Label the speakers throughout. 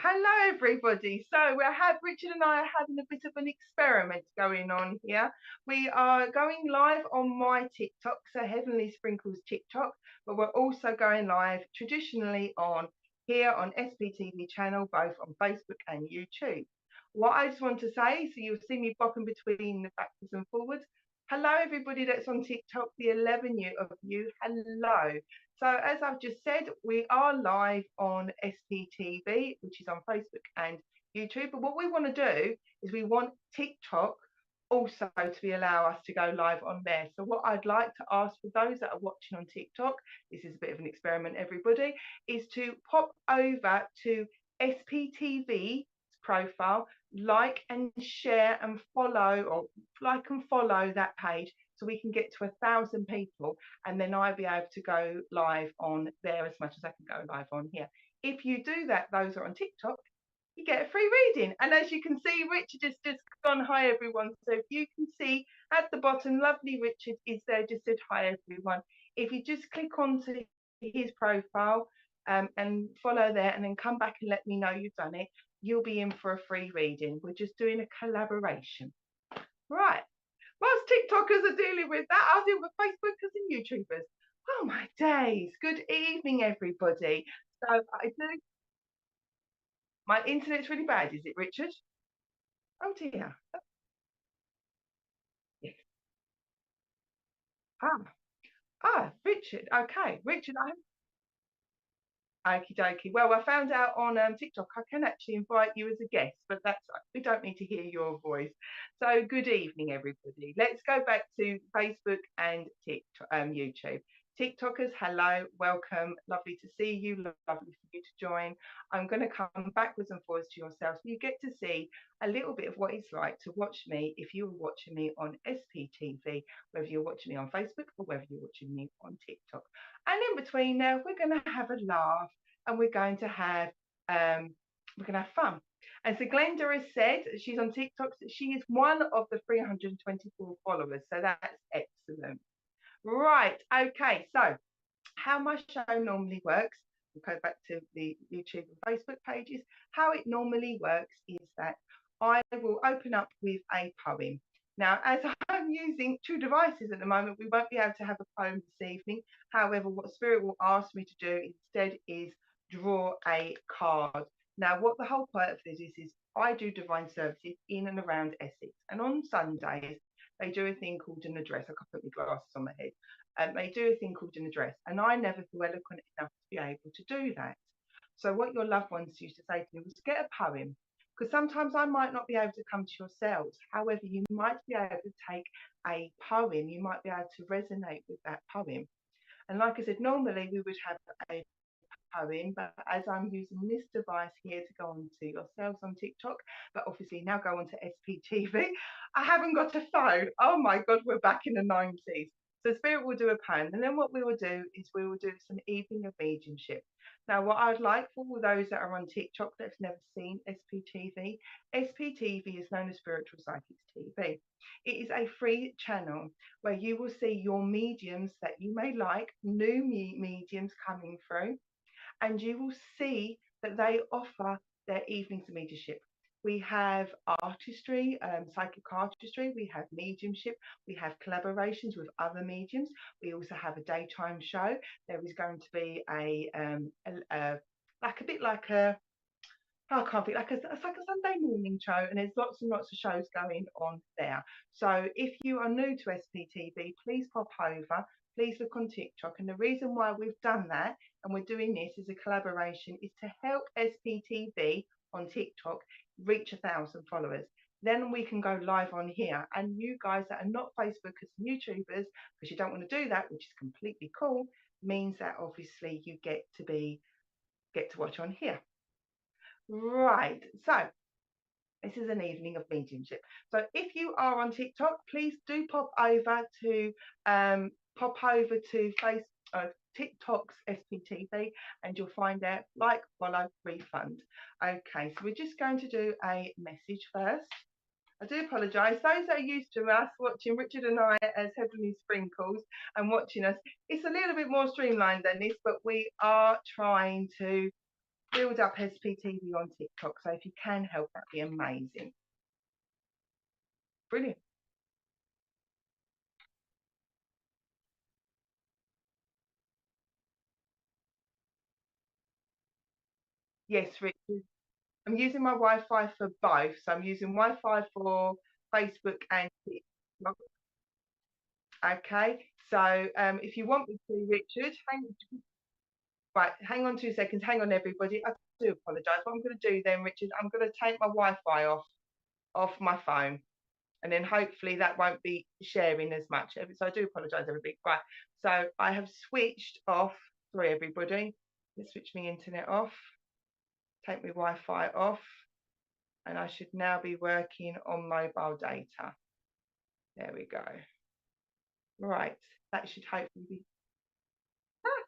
Speaker 1: Hello, everybody. So Richard and I are having a bit of an experiment going on here. We are going live on my TikTok, so Heavenly Sprinkles TikTok, but we're also going live traditionally on here on SPTV channel, both on Facebook and YouTube. What I just want to say, so you'll see me bopping between the backwards and forwards. Hello, everybody that's on TikTok, the 11 of you. Hello. So as I've just said, we are live on SPTV, which is on Facebook and YouTube. But what we want to do is we want TikTok also to be allow us to go live on there. So what I'd like to ask for those that are watching on TikTok, this is a bit of an experiment, everybody, is to pop over to SPTV profile, like and share and follow, or like and follow that page so we can get to 1,000 people, and then I'll be able to go live on there as much as I can go live on here. If you do that, those are on TikTok, you get a free reading. And as you can see, Richard has just gone hi everyone. So if you can see at the bottom, lovely Richard is there, just said hi everyone. If you just click onto his profile and follow there, and then come back and let me know you've done it, you'll be in for a free reading. We're just doing a collaboration. Right. Whilst TikTokers are dealing with that, I'll deal with Facebookers and YouTubers. Oh my days. Good evening, everybody. So I do. My internet's really bad, is it, Richard? Oh dear. Yes. Richard. Okay, Richard. Okie dokie. Well, I found out on TikTok I can actually invite you as a guest, but we don't need to hear your voice. So good evening, everybody. Let's go back to Facebook and TikTok, YouTube. TikTokers, hello, welcome. Lovely to see you. Lovely for you to join. I'm going to come backwards and forwards to yourself so you get to see a little bit of what it's like to watch me if you were watching me on SPTV, whether you're watching me on Facebook or whether you're watching me on TikTok. And in between there, we're going to have a laugh and we're going to have fun. And so Glenda has said, she's on TikTok, that she is one of the 324 followers. So that's excellent. Right. Okay. So how my show normally works, we'll go back to the YouTube and Facebook pages. How it normally works is that I will open up with a poem. Now, as I'm using two devices at the moment, we won't be able to have a poem this evening. However, what Spirit will ask me to do instead is draw a card. Now, what the whole point of this is I do divine services in and around Essex. And on Sundays, they do a thing called an address. I can't put my glasses on my head. They do a thing called an address. And I never feel eloquent enough to be able to do that. So what your loved ones used to say to me was get a poem, because sometimes I might not be able to come to yourselves. However, you might be able to take a poem, you might be able to resonate with that poem. And like I said, normally we would have a poem, but as I'm using this device here to go on to yourselves on TikTok, but obviously now go on to SPTV, I haven't got a phone. Oh my God, we're back in the 90s. So Spirit will do a poem, and then what we will do is we will do some evening of mediumship. Now, what I'd like for all those that are on TikTok that's never seen SPTV, SPTV is known as Spiritual Psychics TV. It is a free channel where you will see your mediums that you may like, new mediums coming through, and you will see that they offer their evenings of mediumship. We have artistry, psychic artistry, we have mediumship, we have collaborations with other mediums. We also have a daytime show. There is going to be like a bit like a, I can't think, it's like a Sunday morning show, and there's lots and lots of shows going on there. So if you are new to SPTV, please pop over, please look on TikTok. And the reason why we've done that and we're doing this as a collaboration is to help SPTV on TikTok reach 1,000 followers. Then we can go live on here. And you guys that are not Facebookers and YouTubers, because you don't want to do that, which is completely cool, means that obviously you get to watch on here. Right, so this is an evening of mediumship. So if you are on TikTok, please do pop over to TikTok's SPTV, and you'll find out like, follow, refund. Okay, so we're just going to do a message first. I do apologise. Those that are used to us watching Richard and I as Heavenly Sprinkles and watching us, it's a little bit more streamlined than this, but we are trying to build up SPTV on TikTok. So if you can help, that'd be amazing. Brilliant. Yes, Richard. I'm using my Wi-Fi for both. So I'm using Wi-Fi for Facebook and TikTok. Okay. So if you want me to, Richard, hang on 2 seconds. Hang on, everybody. I do apologise. What I'm going to do then, Richard, I'm going to take my Wi-Fi off my phone, and then hopefully that won't be sharing as much. So I do apologise, everybody. Right. So I have switched off. Sorry, everybody. Let's switch my internet off. Take my Wi-Fi off, and I should now be working on mobile data. There we go. Right. That should hopefully be.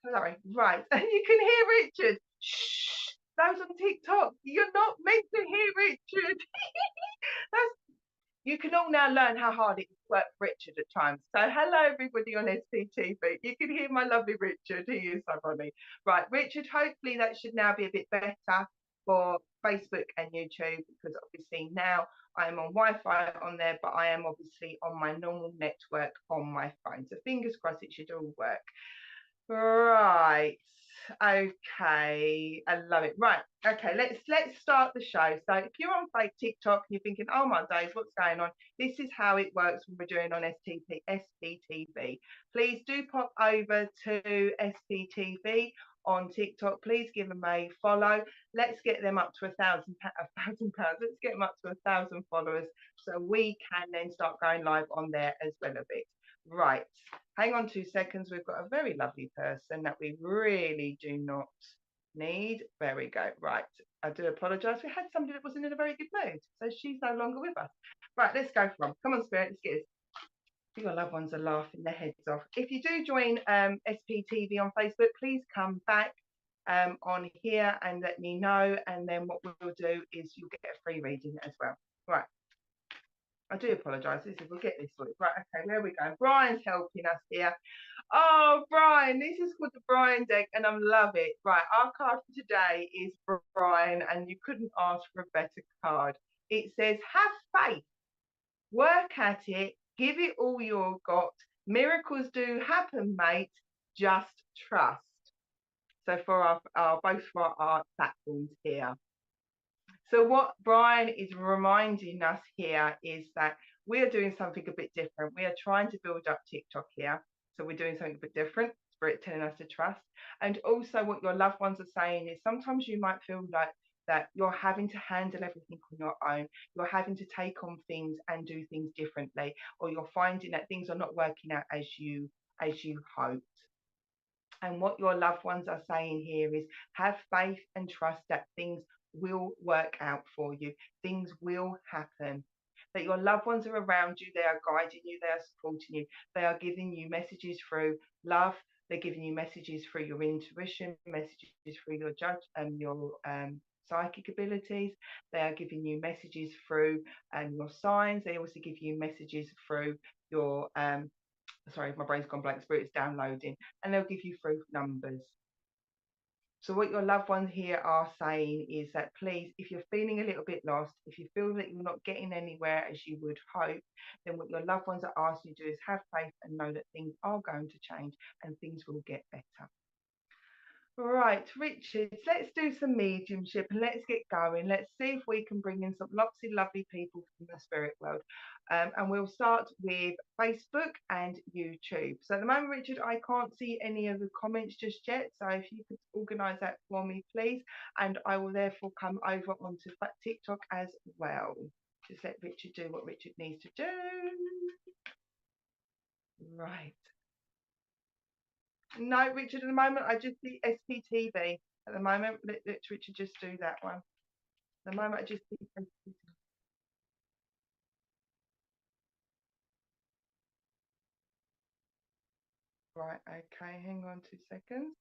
Speaker 1: Sorry. Right. And you can hear Richard. Shh. Those on TikTok, you're not meant to hear Richard. That's You can all now learn how hard it worked for Richard at times. So hello everybody on SPTV. You can hear my lovely Richard. He is so funny. Right, Richard, hopefully that should now be a bit better for Facebook and YouTube, because obviously now I'm on Wi-Fi on there, but I am obviously on my normal network on my phone. So fingers crossed it should all work. Right. Okay. I love it. Right. Okay. Let's start the show. So if you're on fake TikTok and you're thinking, oh my days, what's going on? This is how it works when we're doing on SPTV. Please do pop over to SPTV on TikTok. Please give them a follow. Let's get them up to £1,000. Let's get them up to 1,000 followers so we can then start going live on there as well a bit. Right. Hang on 2 seconds. We've got a very lovely person that we really do not need. There we go. Right. I do apologise. We had somebody that wasn't in a very good mood, so she's no longer with us. Right. Let's go from. Come on, Spirit. Let's get this. Your loved ones are laughing their heads off. If you do join SPTV on Facebook, please come back on here and let me know. And then what we'll do is you'll get a free reading as well. Right. I do apologise. We'll get this sorted. Right, okay, where are we going? Brian's helping us here. Oh, Brian, this is called the Brian deck, and I love it. Right, our card for today is for Brian, and you couldn't ask for a better card. It says, have faith, work at it, give it all you've got. Miracles do happen, mate. Just trust. So for our both for our platforms here. So what Brian is reminding us here is that we are doing something a bit different. We are trying to build up TikTok here. So we're doing something a bit different. Spirit telling us to trust. And also what your loved ones are saying is sometimes you might feel like that you're having to handle everything on your own. You're having to take on things and do things differently, or you're finding that things are not working out as you hoped. And what your loved ones are saying here is have faith and trust that things will work out for you. Things will happen. That your loved ones are around you. They are guiding you. They are supporting you. They are giving you messages through love. They're giving you messages through your intuition, messages through your your psychic abilities. They are giving you messages through your signs. They also give you messages through your sorry, my brain's gone blank, Spirit's downloading, and they'll give you through numbers. So what your loved ones here are saying is that please, if you're feeling a little bit lost, if you feel that you're not getting anywhere as you would hope, then what your loved ones are asking you to do is have faith and know that things are going to change and things will get better. Right, Richard, let's do some mediumship and let's get going. Let's see if we can bring in some lots of lovely people from the spirit world. And we'll start with Facebook and YouTube. So at the moment, Richard, I can't see any of the comments just yet. So if you could organise that for me, please. And I will therefore come over onto TikTok as well. Just let Richard do what Richard needs to do. Right. No, Richard, at the moment, I just see SPTV. At the moment, let's Richard just do that one. At the moment, I just see SPTV. Right, okay, hang on 2 seconds.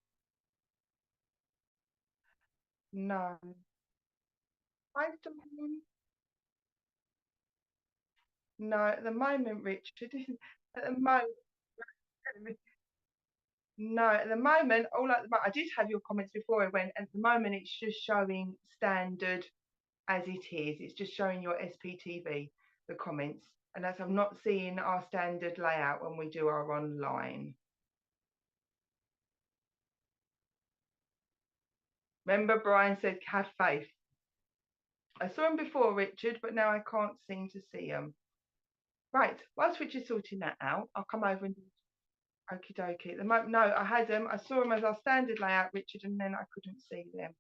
Speaker 1: No. I don't. No, at the moment, Richard, at the moment, No, at the moment, I did have your comments before I went. At the moment, it's just showing standard as it is. It's just showing your SPTV, the comments. And as I'm not seeing our standard layout when we do our online. Remember, Brian said, have faith. I saw him before, Richard, but now I can't seem to see him. Right, whilst Richard's sorting that out, I'll come over and okie dokie. At the moment, no, I had them. I saw them as our standard layout, Richard, and then I couldn't see them.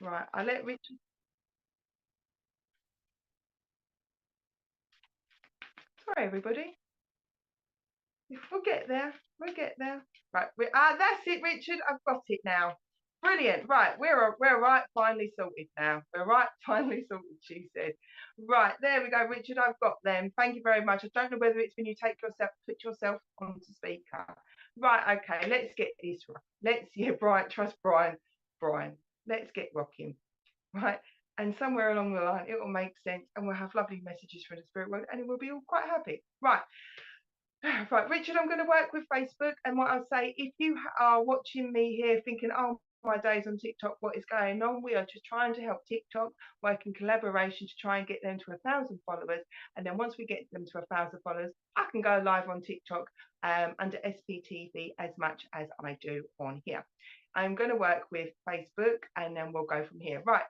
Speaker 1: Right, I let Richard. Sorry, everybody. We'll get there. We'll get there. Right. That's it, Richard. I've got it now. Brilliant. Right. We're right. Finally sorted now. We're right. Finally sorted. She said. Right. There we go, Richard. I've got them. Thank you very much. I don't know whether it's when you put yourself onto speaker. Right. Okay. Let's get this right. Brian. Trust Brian. Brian. Let's get rocking. Right. And somewhere along the line, it will make sense, and we'll have lovely messages from the spirit world, and we'll be all quite happy. Right. Right, Richard, I'm going to work with Facebook, and what I'll say, if you are watching me here thinking, oh, my days on TikTok, what is going on? We are just trying to help TikTok work in collaboration to try and get them to 1,000 followers. And then once we get them to 1,000 followers, I can go live on TikTok under SPTV as much as I do on here. I'm going to work with Facebook, and then we'll go from here. Right.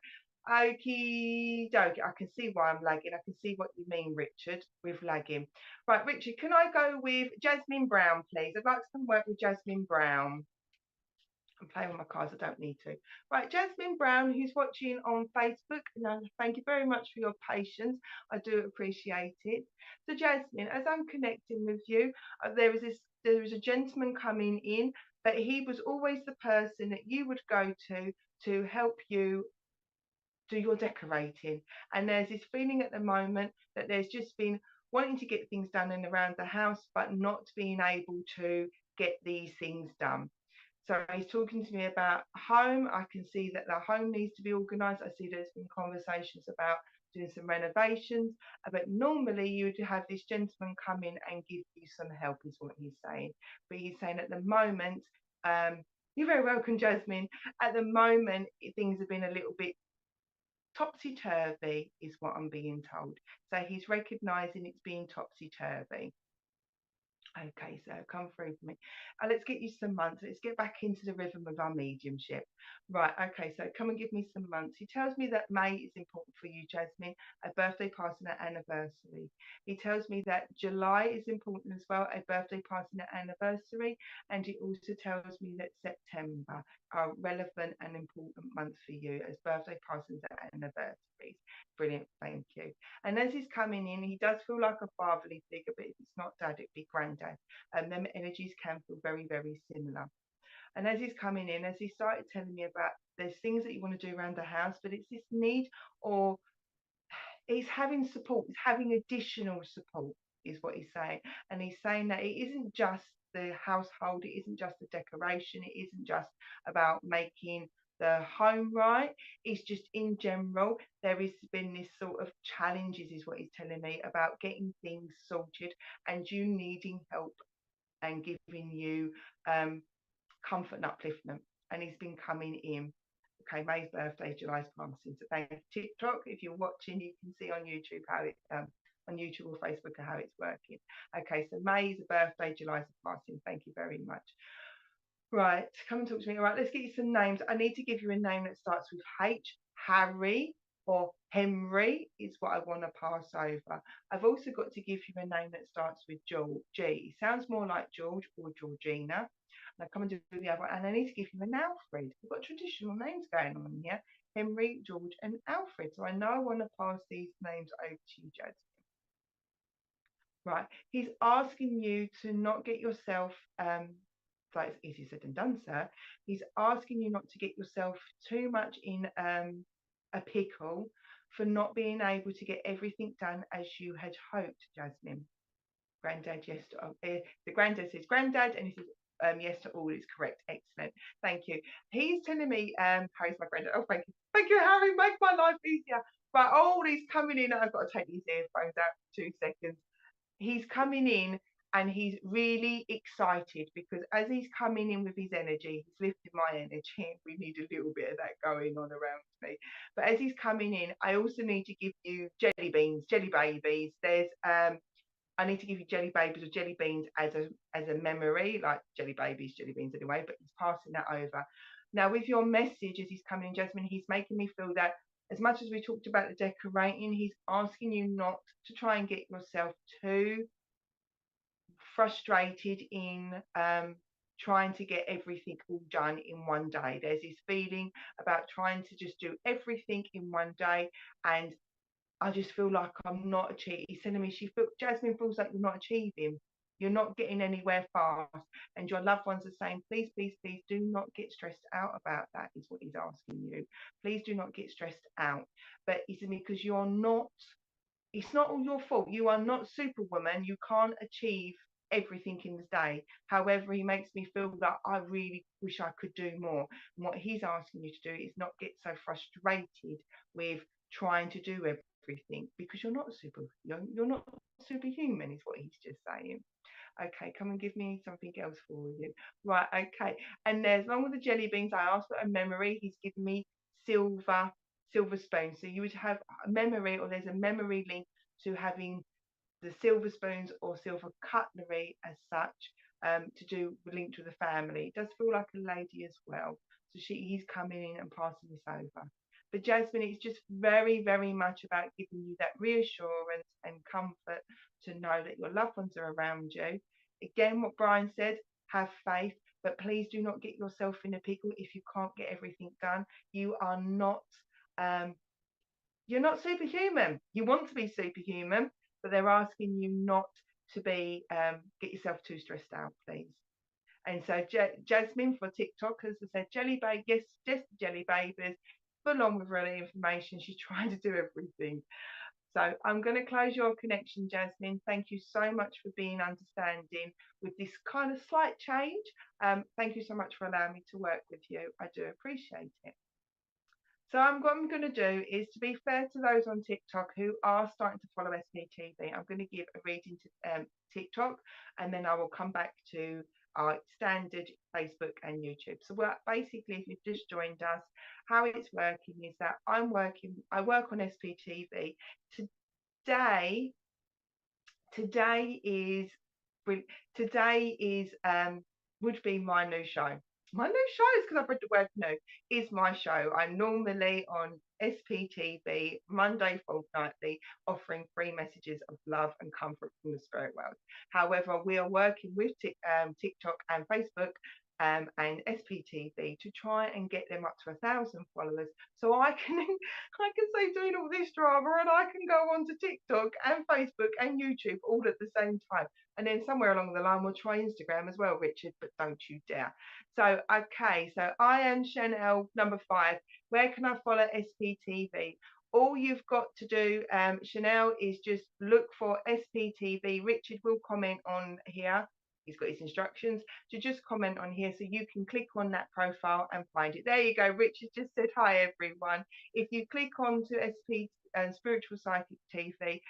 Speaker 1: Okie dokie. I can see why I'm lagging. I can see what you mean, Richard, with lagging. Right, Richard, can I go with Jasmine Brown, please? I'd like to come work with Jasmine Brown. I'm playing with my cards, I don't need to. Right, Jasmine Brown, who's watching on Facebook. No, thank you very much for your patience. I do appreciate it. So, Jasmine, as I'm connecting with you, there is a gentleman coming in, but he was always the person that you would go to help you do your decorating. And there's this feeling at the moment that there's just been wanting to get things done and around the house, but not being able to get these things done. So he's talking to me about home. I can see that the home needs to be organised. I see there's been conversations about doing some renovations, but normally you would have this gentleman come in and give you some help, is what he's saying. But he's saying at the moment, you're very welcome, Jasmine. At the moment, things have been a little bit topsy-turvy, is what I'm being told. So he's recognising it's being topsy-turvy. Okay, so come through for me. Let's get you some months. Let's get back into the rhythm of our mediumship. Right, okay, so come and give me some months. He tells me that May is important for you, Jasmine, a birthday party and an anniversary. He tells me that July is important as well, a birthday party and an anniversary. And he also tells me that September are relevant and important months for you as birthday parties and anniversaries. Brilliant, thank you. And as he's coming in, he does feel like a fatherly figure, but if it's not dad, it'd be granddad. And them energies can feel very, very similar. And as he's coming in, as he started telling me about there's things that you want to do around the house, but it's this need, or he's having support, he's having additional support, is what he's saying. And he's saying that it isn't just the household, it isn't just the decoration, it isn't just about making the home right. It's just in general, there has been this sort of challenges, is what he's telling me, about getting things sorted and you needing help and giving you comfort and upliftment. And he's been coming in. Okay, May's birthday, July's passing. So thank you. TikTok, if you're watching, you can see on YouTube how it on YouTube or Facebook how it's working. Okay, so May's a birthday, July's a passing. Thank you very much. Right, come and talk to me. All right, let's get you some names. I need to give you a name that starts with H. Harry or Henry is what I want to pass over. I've also got to give you a name that starts with G. Sounds more like George or Georgina. And I come and do the other one, and I need to give you an Alfred. We've got traditional names going on here. Henry, George, and Alfred. So I know I want to pass these names over to you, Jasmine. Right, he's asking you to not get yourself so it's easier said than done, sir. He's asking you not to get yourself too much in a pickle for not being able to get everything done as you had hoped, Jasmine. Granddad, yes. The granddad says granddad, and he says yes to all is correct. Excellent. Thank you. He's telling me, Harry's my granddad. Oh, thank you. Thank you, Harry. Make my life easier. But he's coming in. I've got to take these earphones out for 2 seconds. He's coming in and he's really excited because as he's coming in with his energy, he's lifting my energy. We need a little bit of that going on around me. But as he's coming in, I also need to give you jelly beans, jelly babies. There's I need to give you jelly babies or jelly beans as a memory, like jelly babies, jelly beans anyway, but he's passing that over. Now with your message as he's coming in, Jasmine, he's making me feel that as much as we talked about the decorating, he's asking you not to try and get yourself too frustrated in trying to get everything all done in one day. There's this feeling about trying to just do everything in one day, and I just feel like I'm not achieving. He's telling me Jasmine feels like you're not achieving. You're not getting anywhere fast, and your loved ones are saying, please, please, please do not get stressed out about that, is what he's asking you. Please do not get stressed out. But it's because you're not, it's not all your fault. You are not Superwoman. You can't achieve everything in the day. However, he makes me feel that I really wish I could do more. And what he's asking you to do is not get so frustrated with trying to do everything because you're not superhuman, is what he's just saying. Okay, come and give me something else for you. Right, okay. And there's along with the jelly beans, I asked for a memory. He's given me silver spoons. So you would have a memory, or there's a memory link to having the silver spoons or silver cutlery as such, to do linked to the family. It does feel like a lady as well. So he's coming in and passing this over. But Jasmine, it's just very, very much about giving you that reassurance and comfort to know that your loved ones are around you. Again, what Brian said, have faith, but please do not get yourself in a pickle if you can't get everything done. You are not um, you're not superhuman. You want to be superhuman, but they're asking you not to be get yourself too stressed out, please. And so Jasmine for TikTok, as I said, jelly baby, yes, just jelly babies, full on with really information. She's trying to do everything. So I'm going to close your connection, Jasmine. Thank you so much for being understanding with this kind of slight change. Thank you so much for allowing me to work with you. I do appreciate it. So what I'm going to do is, to be fair to those on TikTok who are starting to follow SPTV, I'm going to give a reading to TikTok, and then I will come back to our standard Facebook and YouTube. So basically, if you've just joined us, how it's working is that I work on SPTV. Today is would be my new show. My new show is, because I've read the word new, is my show. I'm normally on SPTV Monday fortnightly, offering free messages of love and comfort from the spirit world. However, we are working with TikTok and Facebook and SPTV to try and get them up to 1,000 followers, so I can say doing all this drama, and I can go on to TikTok and Facebook and YouTube all at the same time. And then somewhere along the line, we'll try Instagram as well, Richard, but don't you dare. So, okay, so I am Chanel number 5. Where can I follow SPTV? All you've got to do, Chanel, is just look for SPTV. Richard will comment on here. He's got his instructions to just comment on here, so you can click on that profile and find it. There you go. Richard just said hi, everyone. If you click on to SP Spiritual Psychic TV,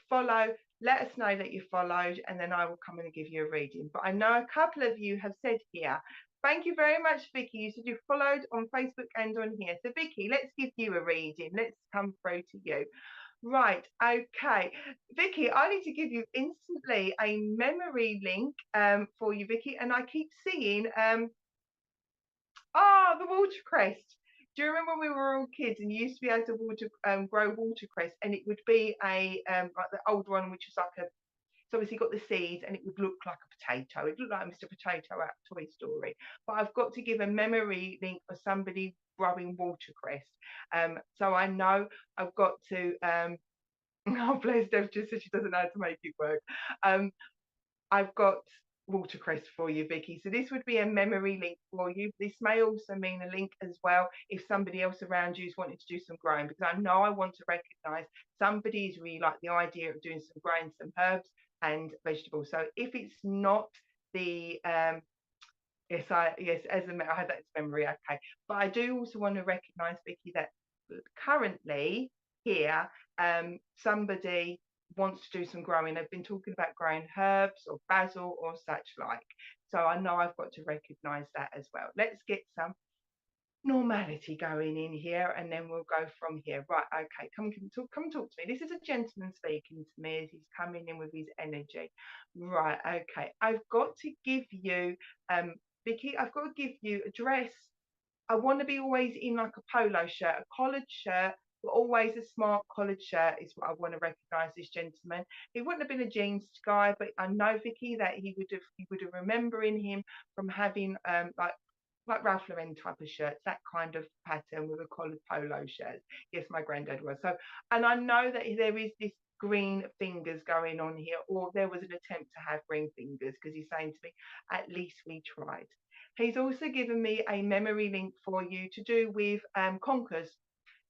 Speaker 1: follow, let us know that you followed, and then I will come and give you a reading. But I know a couple of you have said here, thank you very much, Vicky. You said you followed on Facebook and on here. So Vicky, let's give you a reading. Let's come through to you. Right, okay. Vicky, I need to give you instantly a memory link for you, Vicky, and I keep seeing the watercress. Do you remember when we were all kids and you used to be able to grow watercress, and it would be a like the old one, which is like it's obviously got the seeds, and it would look like a potato. It looked like Mr. Potato out of Toy Story. But I've got to give a memory link for somebody growing watercress. So I know I've got to oh, bless Dev, just said she doesn't know how to make it work. I've got watercress for you, Vicky. So this would be a memory link for you. This may also mean a link as well if somebody else around you is wanting to do some growing, because I know I want to recognise somebody is really like the idea of doing some growing, some herbs and vegetables. So if it's not the yes, as I had that memory, okay. But I do also want to recognise, Vicky, that currently here somebody wants to do some growing. They've been talking about growing herbs or basil or such like. So I know I've got to recognise that as well. Let's get some normality going in here, and then we'll go from here. Right, okay, come talk to me. This is a gentleman speaking to me as he's coming in with his energy. Right, okay, I've got to give you, Vicky, I've got to give you a dress. I want to be always in like a polo shirt, a collared shirt, but always a smart collared shirt is what I want to recognise this gentleman. He wouldn't have been a jeans guy, but I know, Vicky, that you would have remembering him from having like Ralph Lauren type of shirts, that kind of pattern with a collared polo shirt. Yes, my granddad was. So, and I know that there is this green fingers going on here, or there was an attempt to have green fingers, because he's saying to me, at least we tried. He's also given me a memory link for you to do with conkers,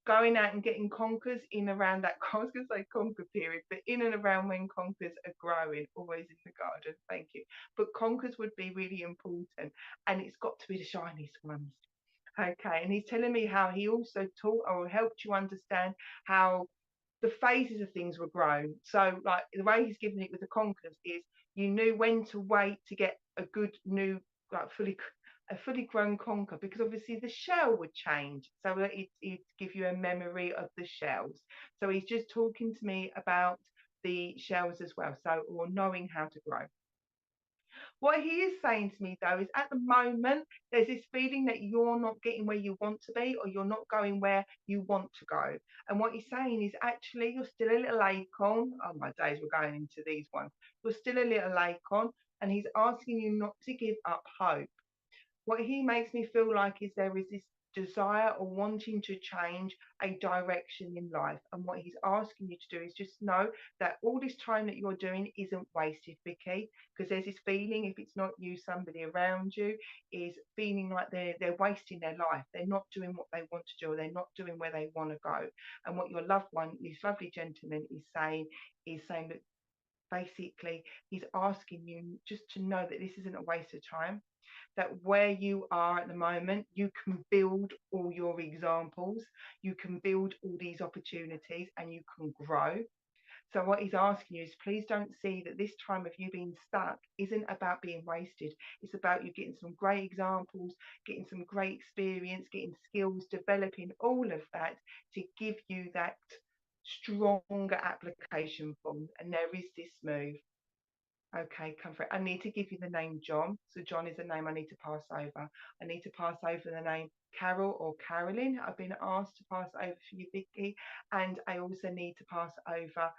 Speaker 1: going out and getting conkers in around that, I was going to say conker period, but in and around when conkers are growing, always in the garden. Thank you. But conkers would be really important, and it's got to be the shiniest ones. Okay, and he's telling me how he also taught or helped you understand how the phases of things were grown. So, like the way he's given it with the conkers is you knew when to wait to get a good new, like a fully grown conker, because obviously the shell would change. So it'd give you a memory of the shells. So he's just talking to me about the shells as well. So, or knowing how to grow. What he is saying to me though is at the moment, there's this feeling that you're not getting where you want to be, or you're not going where you want to go. And what he's saying is actually you're still a little acorn. Oh my days, we're going into these ones. You're still a little acorn, and he's asking you not to give up hope. What he makes me feel like is there is this desire or wanting to change a direction in life. And what he's asking you to do is just know that all this time that you're doing isn't wasted, Vicky, because there's this feeling, if it's not you, somebody around you is feeling like they're wasting their life. They're not doing what they want to do, or they're not doing where they want to go. And what your loved one, this lovely gentleman, is saying that basically he's asking you just to know that this isn't a waste of time, that where you are at the moment, you can build all your examples, you can build all these opportunities, and you can grow. So what he's asking you is please don't see that this time of you being stuck isn't about being wasted. It's about you getting some great examples, getting some great experience, getting skills, developing all of that to give you that stronger application form. And there is this move. Okay, come for it. I need to give you the name John. So John is a name I need to pass over. I need to pass over the name Carol or Carolyn. I've been asked to pass over for you, Vicky. And I also need to pass over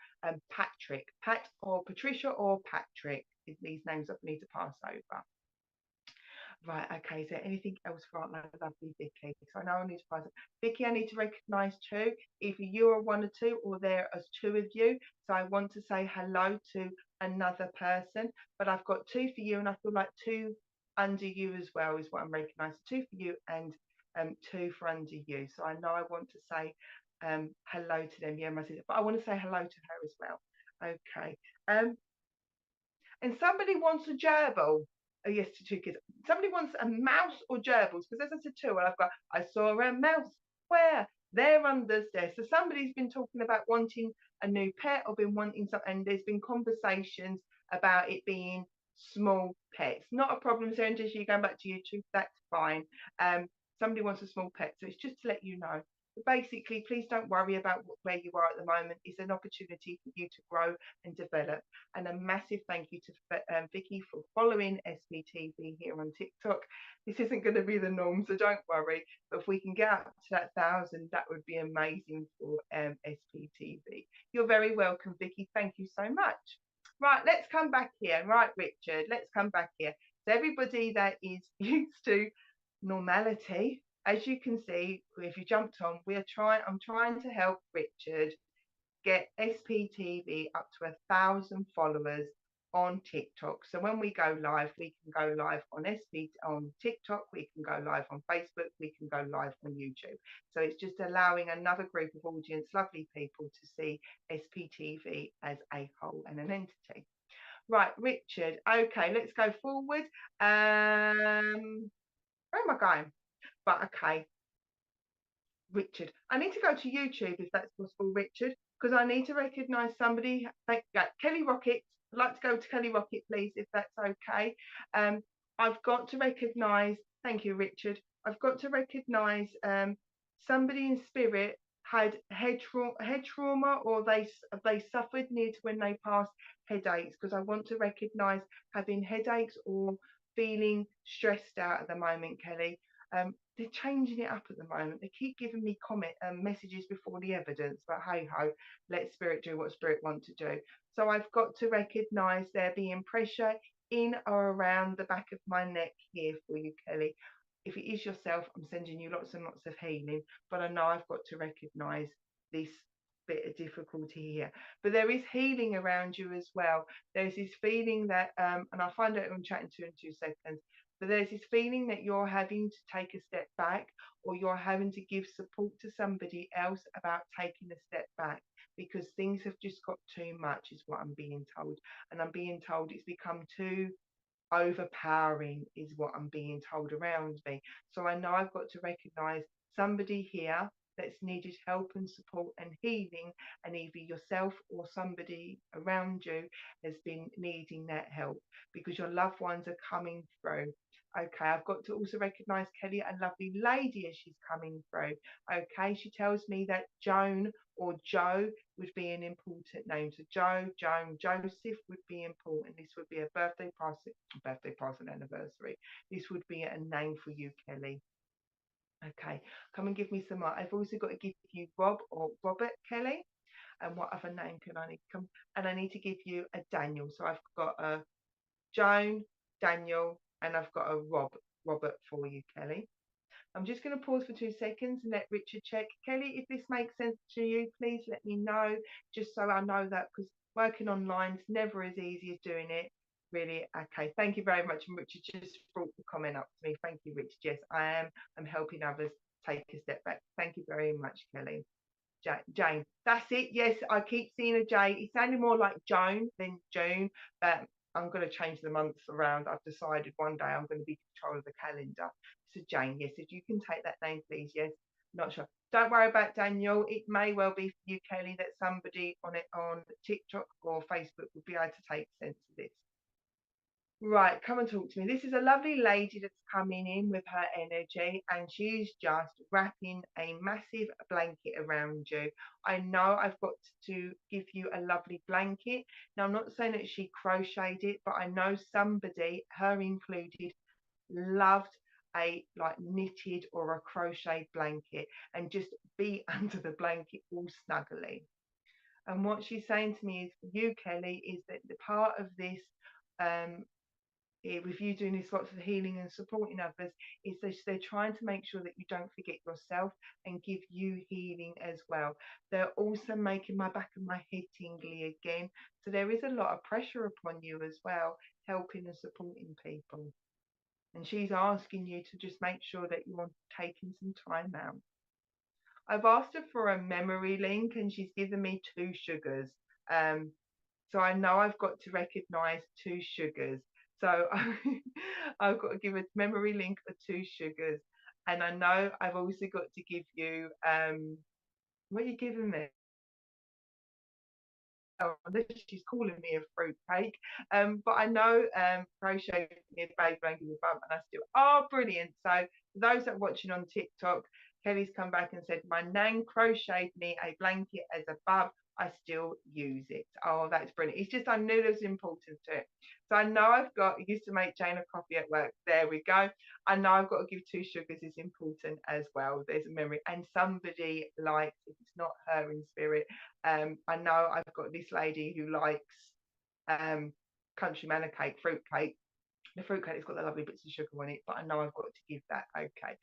Speaker 1: Patrick. Pat or Patricia or Patrick is these names I need to pass over. Right, okay, is there anything else for my lovely Vicky? So I know I need to pass it. Vicky, I need to recognise two. Either you are one or two, or there are two of you. So I want to say hello to another person, but I've got two for you, and I feel like two under you as well is what I'm recognising. Two for you and two for under you. So I know I want to say hello to them, yeah, my sister, but I want to say hello to her as well. Okay. And somebody wants a gerbil. Oh, yes, to two kids. Somebody wants a mouse or gerbils, because as I said two, and I saw a mouse. Where? They're under there. So somebody's been talking about wanting a new pet, or been wanting something, and there's been conversations about it being small pets. Not a problem, Sarah, until you're going back to YouTube. That's fine. Somebody wants a small pet, so it's just to let you know. But basically, please don't worry about where you are at the moment. It's an opportunity for you to grow and develop. And a massive thank you to Vicky for following SPTV here on TikTok. This isn't going to be the norm, so don't worry. But if we can get up to that 1,000, that would be amazing for SPTV. You're very welcome, Vicky. Thank you so much. Right, let's come back here. Right, Richard, let's come back here. So everybody that is used to normality, as you can see, if you jumped on, I'm trying to help Richard get SPTV up to 1,000 followers on TikTok. So when we go live, we can go live on on TikTok, we can go live on Facebook, we can go live on YouTube. So it's just allowing another group of audience, lovely people, to see SPTV as a whole and an entity. Right, Richard. Okay, let's go forward. Where am I going? But okay, Richard. I need to go to YouTube if that's possible, Richard, because I need to recognise somebody. Kelly Rocket. I'd like to go to Kelly Rocket, please, if that's okay. I've got to recognise. Thank you, Richard. I've got to recognise somebody in spirit had head trauma, or they suffered near to when they passed headaches, because I want to recognise having headaches or feeling stressed out at the moment, Kelly. They're changing it up at the moment. They keep giving me messages before the evidence, but hey ho, let spirit do what spirit want to do. So I've got to recognise there being pressure in or around the back of my neck here for you, Kelly. If it is yourself, I'm sending you lots and lots of healing, but I know I've got to recognise this bit of difficulty here. But there is healing around you as well. There's this feeling that, and I'll find out who I'm chatting to in 2 seconds, but there's this feeling that you're having to take a step back, or you're having to give support to somebody else about taking a step back, because things have just got too much, is what I'm being told. And I'm being told it's become too overpowering, is what I'm being told around me. So I know I've got to recognize somebody here that's needed help and support and healing, and either yourself or somebody around you has been needing that help, because your loved ones are coming through. Okay, I've got to also recognize Kelly, a lovely lady, as she's coming through. Okay, she tells me that Joan or Joe would be an important name. So Joe, Joan, Joseph would be important. This would be a birthday, present, anniversary. This would be a name for you, Kelly. Okay, come and give me some more. I've also got to give you Rob or Robert, Kelly. And what other name can I need? Come, and I need to give you a Daniel. So I've got a Joan, Daniel, and I've got a Robert for you, Kelly. I'm just going to pause for 2 seconds and let Richard check. Kelly, if this makes sense to you, please let me know, just so I know that, because working online is never as easy as doing it. Really, okay. Thank you very much. And Richard just brought the comment up to me. Thank you, Richard. Yes, I am. I'm helping others take a step back. Thank you very much, Kelly. Jane, that's it. Yes, I keep seeing a J. It sounded more like Joan than June, but I'm going to change the months around. I've decided one day I'm going to be in control of the calendar. So Jane, yes, if you can take that name, please. Yes, not sure. Don't worry about Daniel. It may well be for you, Kelly, that somebody on TikTok or Facebook will be able to take sense of this. Right, come and talk to me. This is a lovely lady that's coming in with her energy, and she's just wrapping a massive blanket around you. I know I've got to give you a lovely blanket. Now, I'm not saying that she crocheted it, but I know somebody, her included, loved a like knitted or a crocheted blanket and just be under the blanket all snuggly. And what she's saying to me is, for you, Kelly, is that the part of this um with you doing this lots of healing and supporting others, is that they're trying to make sure that you don't forget yourself and give you healing as well. They're also making my back of my head tingly again. So there is a lot of pressure upon you as well, helping and supporting people. And she's asking you to just make sure that you're taking some time out. I've asked her for a memory link, and she's given me 2 sugars. Um, so I know I've got to recognize 2 sugars. So I've got to give a memory link for 2 sugars. And I know I've also got to give you, what are you giving me? Oh, she's calling me a fruit cake. But I know crochet me a baby blanket with bump, and I still, oh, brilliant. So for those that are watching on TikTok, Kelly's come back and said, my nan crocheted me a blanket as a bub. I still use it. Oh, that's brilliant. It's just I knew there was importance to it. So I know I've got, I used to make Jane a coffee at work. There we go. I know I've got to give 2 sugars is important as well. There's a memory. And somebody likes, if it's not her in spirit, I know I've got this lady who likes country manor cake, fruit cake. The fruit cake has got the lovely bits of sugar on it, but I know I've got to give that. Okay.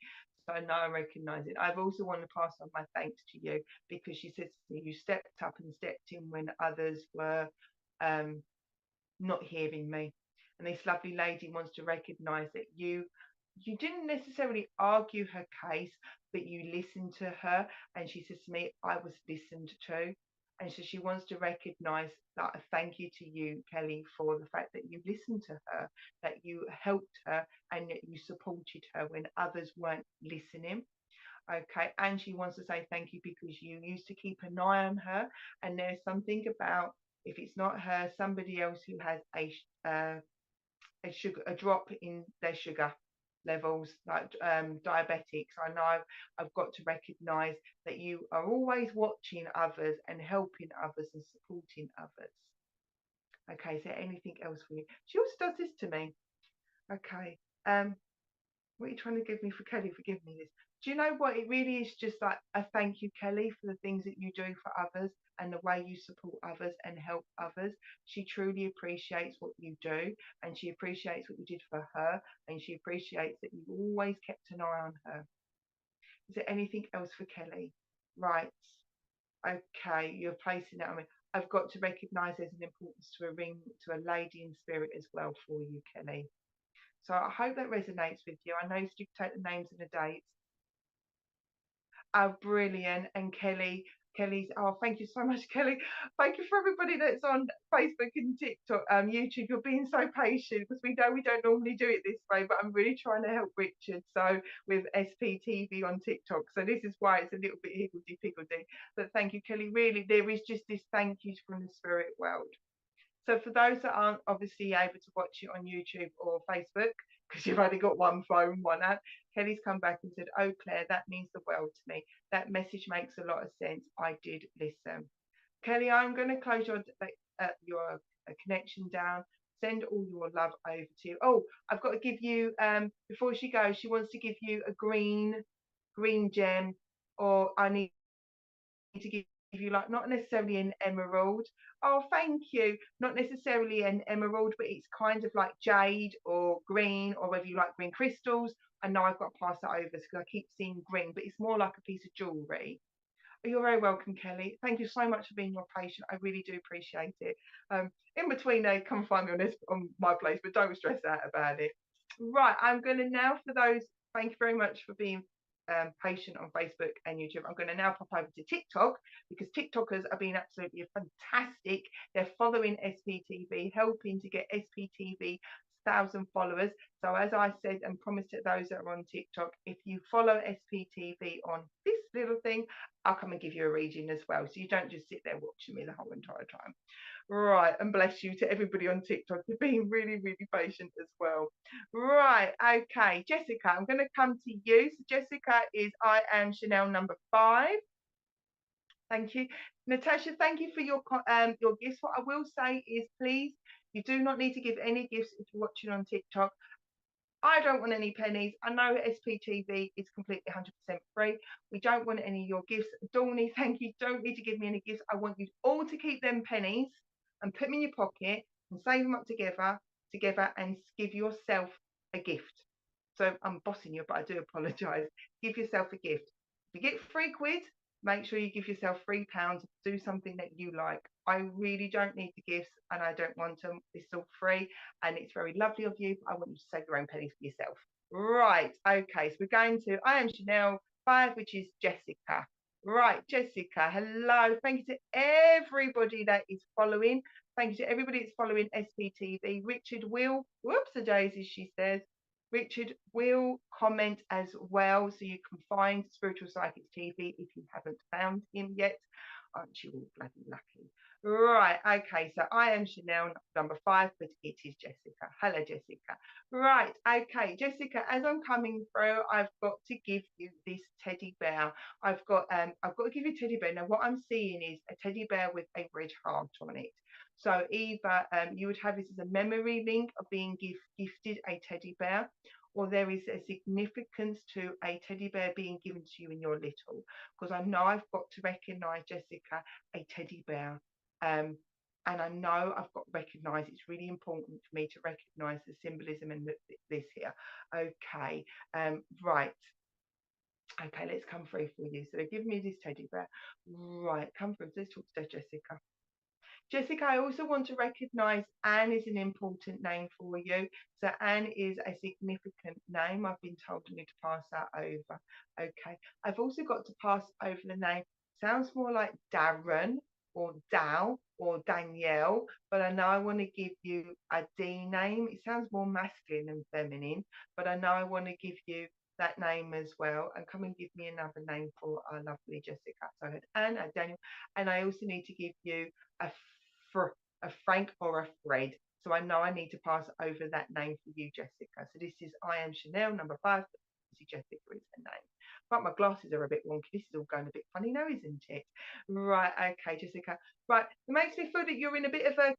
Speaker 1: So I know I recognise it. I've also wanted to pass on my thanks to you, because she said to me, you stepped up and stepped in when others were not hearing me. And this lovely lady wants to recognise that you didn't necessarily argue her case, but you listened to her. And she says to me, I was listened to. And so she wants to recognise that a thank you to you, Kelly, for the fact that you listened to her, that you helped her, and that you supported her when others weren't listening. Okay, and she wants to say thank you because you used to keep an eye on her, and there's something about if it's not her, somebody else who has a drop in their sugar levels, like diabetics. I know I've got to recognise that you are always watching others and helping others and supporting others. Okay, is there anything else for you? She also does this to me. Okay. What are you trying to give me for Kelly? Forgive me this. Do you know what? It really is just like a thank you, Kelly, for the things that you do for others and the way you support others and help others. She truly appreciates what you do, and she appreciates what you did for her, and she appreciates that you've always kept an eye on her. Is there anything else for Kelly? Right. Okay, you're placing that on me. I've got to recognise there's an importance to a ring to a lady in spirit as well for you, Kelly. So I hope that resonates with you. I know you take the names and the dates. Oh, brilliant. And Kelly's, oh, thank you so much, Kelly. Thank you for everybody that's on Facebook and TikTok, YouTube. You're being so patient because we know we don't normally do it this way, but I'm really trying to help Richard. So with SPTV on TikTok. So this is why it's a little bit higgledy-piggledy. But thank you, Kelly. Really, there is just this thank you from the spirit world. So for those that aren't obviously able to watch it on YouTube or Facebook, because you've only got one phone, one app, Kelly's come back and said, "Oh, Claire, that means the world to me. That message makes a lot of sense. I did listen." Kelly, I'm going to close your connection down. Send all your love over to you. Oh, I've got to give you before she goes. She wants to give you a green gem, or I need to give you like not necessarily an emerald. Oh, thank you. Not necessarily an emerald, but it's kind of like jade or green, or whether you like green crystals. I know I've got to pass that over because I keep seeing green, but it's more like a piece of jewelry. You're very welcome, Kelly. Thank you so much for being your patient. I really do appreciate it. In between, they come find me on my place, but don't stress out about it. Right, I'm going to now for those. Thank you very much for being patient on Facebook and YouTube. I'm going to now pop over to TikTok because TikTokers are being absolutely fantastic. They're following SPTV, helping to get SPTV 1,000 followers. So as I said and promised to those that are on TikTok, if you follow SPTV on this little thing, I'll come and give you a reading as well. So you don't just sit there watching me the whole entire time. Right, and bless you to everybody on TikTok. You're being really, really patient as well. Right, okay, Jessica, I'm going to come to you. So Jessica is I am Chanel number 5. Thank you. Natasha, thank you for your gifts. What I will say is, please, you do not need to give any gifts if you're watching on TikTok. I don't want any pennies. I know SPTV is completely 100% free. We don't want any of your gifts. Dawny, thank you. Don't need to give me any gifts. I want you all to keep them pennies and put them in your pocket and save them up together and give yourself a gift. So I'm bossing you, but I do apologise. Give yourself a gift. If you get £3, make sure you give yourself £3. Do something that you like. I really don't need the gifts and I don't want them. It's all free and it's very lovely of you, but I want you to save your own pennies for yourself. Right, okay, so we're going to I am Chanel 5, which is Jessica. Right, Jessica, hello. Thank you to everybody that is following. Thank you to everybody that's following SPTV. Richard will, whoops a daisy, she says. Richard will comment as well, so you can find Spiritual Psychics TV if you haven't found him yet. Aren't you all bloody lucky? Right, okay, so I am Chanel number 5, but it is Jessica. Hello, Jessica. Right, okay, Jessica, as I'm coming through, I've got to give you this teddy bear. I've got to give you a teddy bear. Now, what I'm seeing is a teddy bear with a red heart on it. So either you would have this as a memory link of being gifted a teddy bear, or there is a significance to a teddy bear being given to you in your little. Because I know I've got to recognise, Jessica, a teddy bear. And I know I've got to recognise, it's really important for me to recognise the symbolism in this here. Okay, right. Okay, let's come through for you. So they're giving me this teddy bear. Right, come through. Let's talk to Jessica. Jessica, I also want to recognise Anne is an important name for you. So Anne is a significant name. I've been told I need to pass that over. Okay. I've also got to pass over the name. Sounds more like Darren or Dal or Danielle, but I know I want to give you a D name. It sounds more masculine than feminine, but I know I want to give you that name as well, and come and give me another name for our lovely Jessica. So I had Anne, I had Daniel, and I also need to give you a a Frank or a Fred. So I know I need to pass over that name for you, Jessica. So this is I am Chanel, number 5. Jessica is her name. But my glasses are a bit wonky. This is all going a bit funny now, isn't it? Right, okay, Jessica. Right, it makes me feel that you're in a bit of a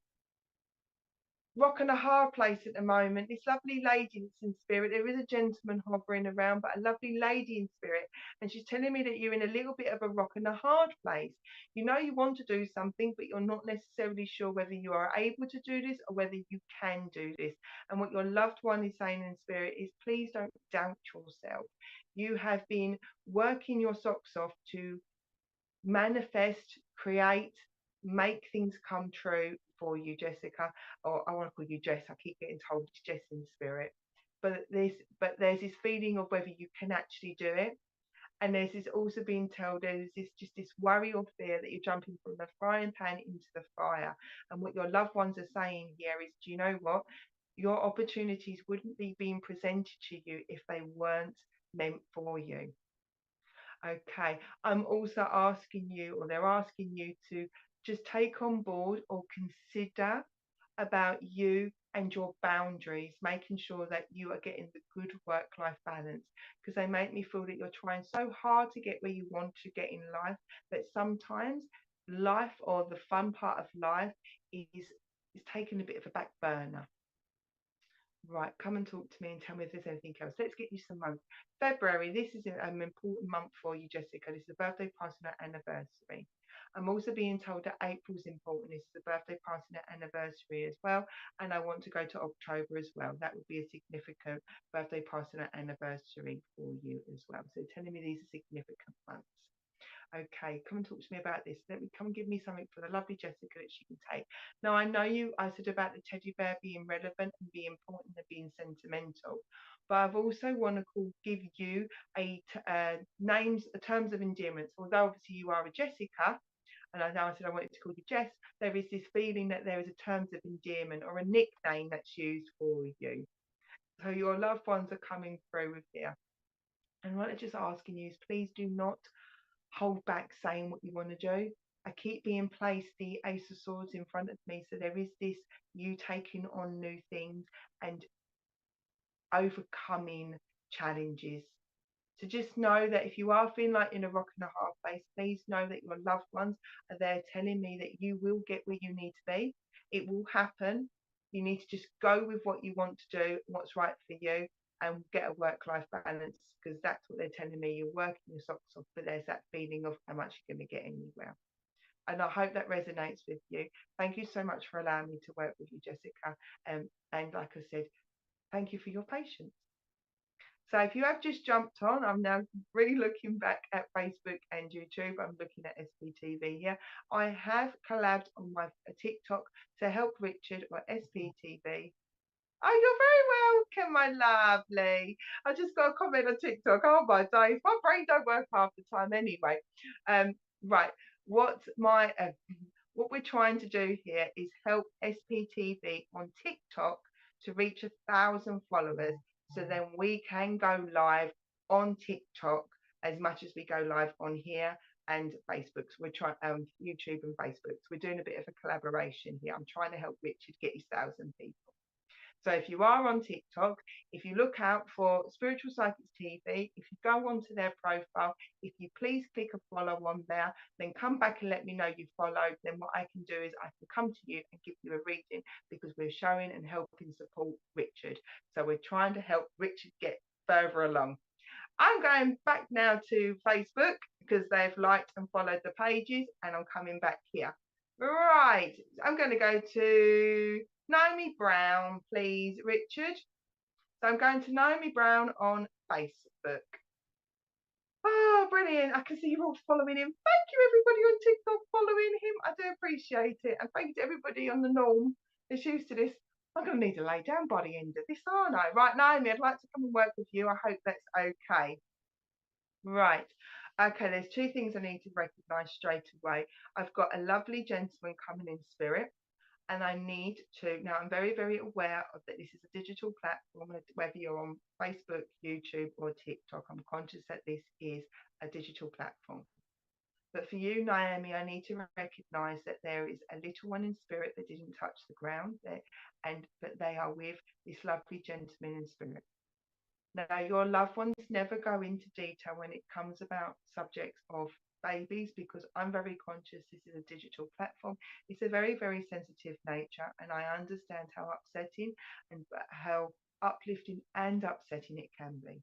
Speaker 1: rock and a hard place at the moment. This lovely lady that's in spirit. There is a gentleman hovering around, but a lovely lady in spirit. And she's telling me that you're in a little bit of a rock and a hard place. You know you want to do something, but you're not necessarily sure whether you are able to do this or whether you can do this. And what your loved one is saying in spirit is, please don't doubt yourself. You have been working your socks off to manifest, create, make things come true for you, Jessica. Or I want to call you Jess. I keep getting told it's Jess in spirit. But there's this feeling of whether you can actually do it. And there's this also being told there's this worry or fear that you're jumping from the frying pan into the fire. And what your loved ones are saying here is, do you know what? Your opportunities wouldn't be being presented to you if they weren't meant for you. Okay, I'm also asking you, or they're asking you to just take on board or consider about you and your boundaries, making sure that you are getting the good work-life balance, because they make me feel that you're trying so hard to get where you want to get in life that sometimes life or the fun part of life is taking a bit of a back burner. Right, come and talk to me and tell me if there's anything else. Let's get you some months. February, this is an important month for you, Jessica. This is the birthday, passing out anniversary. I'm also being told that April's important. This is the birthday, passing out anniversary as well. And I want to go to October as well. That would be a significant birthday, passing out anniversary for you as well. So telling me these are significant months. Okay, come and talk to me about this. Let me come and give me something for the lovely Jessica that she can take. Now, I know I said about the teddy bear being relevant and being important and being sentimental, but I've also want to give you names, terms of endearment. Although obviously you are a Jessica, and I know I said I wanted to call you Jess, there is this feeling that there is a terms of endearment or a nickname that's used for you. So your loved ones are coming through with here. And what I'm just asking you is please do not hold back saying what you want to do. I keep being placed the Ace of Swords in front of me. So there is this you taking on new things and overcoming challenges. So just know that if you are feeling like in a rock and a hard place, please know that your loved ones are there telling me that you will get where you need to be. It will happen. You need to just go with what you want to do, what's right for you, and get a work-life balance, because that's what they're telling me. You're working your socks off, but there's that feeling of how much you're going to get anywhere. And I hope that resonates with you. Thank you so much for allowing me to work with you, Jessica. And like I said, thank you for your patience. So if you have just jumped on, I'm now really looking back at Facebook and YouTube. I'm looking at SPTV here. I have collabed on my TikTok to help Richard or SPTV. Oh, you're very welcome, my lovely. I just got a comment on TikTok. Oh my days, my brain don't work half the time anyway. Right. What my what we're trying to do here is help SPTV on TikTok to reach 1,000 followers, so then we can go live on TikTok as much as we go live on here and Facebook. So we're trying YouTube and Facebook. So we're doing a bit of a collaboration here. I'm trying to help Richard get his 1,000 people. So if you are on TikTok, if you look out for Spiritual Psychics TV, if you go onto their profile, if you please click a follow on there, then come back and let me know you followed. Then what I can do is I can come to you and give you a reading, because we're showing and helping support Richard. So we're trying to help Richard get further along. I'm going back now to Facebook because they've liked and followed the pages, and I'm coming back here. Right, I'm going to go to Naomi Brown, please, Richard. So I'm going to Naomi Brown on Facebook. Oh, brilliant. I can see you're all following him. Thank you, everybody on TikTok following him. I do appreciate it. And thank you to everybody on the norm that's used to this. I'm going to need to lay down by the end of this, aren't I? Right, Naomi, I'd like to come and work with you. I hope that's okay. Right. Okay, there's two things I need to recognise straight away. I've got a lovely gentleman coming in spirit. And I need to, now I'm very, very aware of that this is a digital platform, whether you're on Facebook, YouTube, or TikTok. I'm conscious that this is a digital platform. But for you, Naomi, I need to recognize that there is a little one in spirit that didn't touch the ground there, but they are with this lovely gentleman in spirit. Now, your loved ones never go into detail when it comes about subjects of babies, because I'm very conscious this is a digital platform. It's a very, very sensitive nature, and I understand how upsetting and how uplifting and upsetting it can be.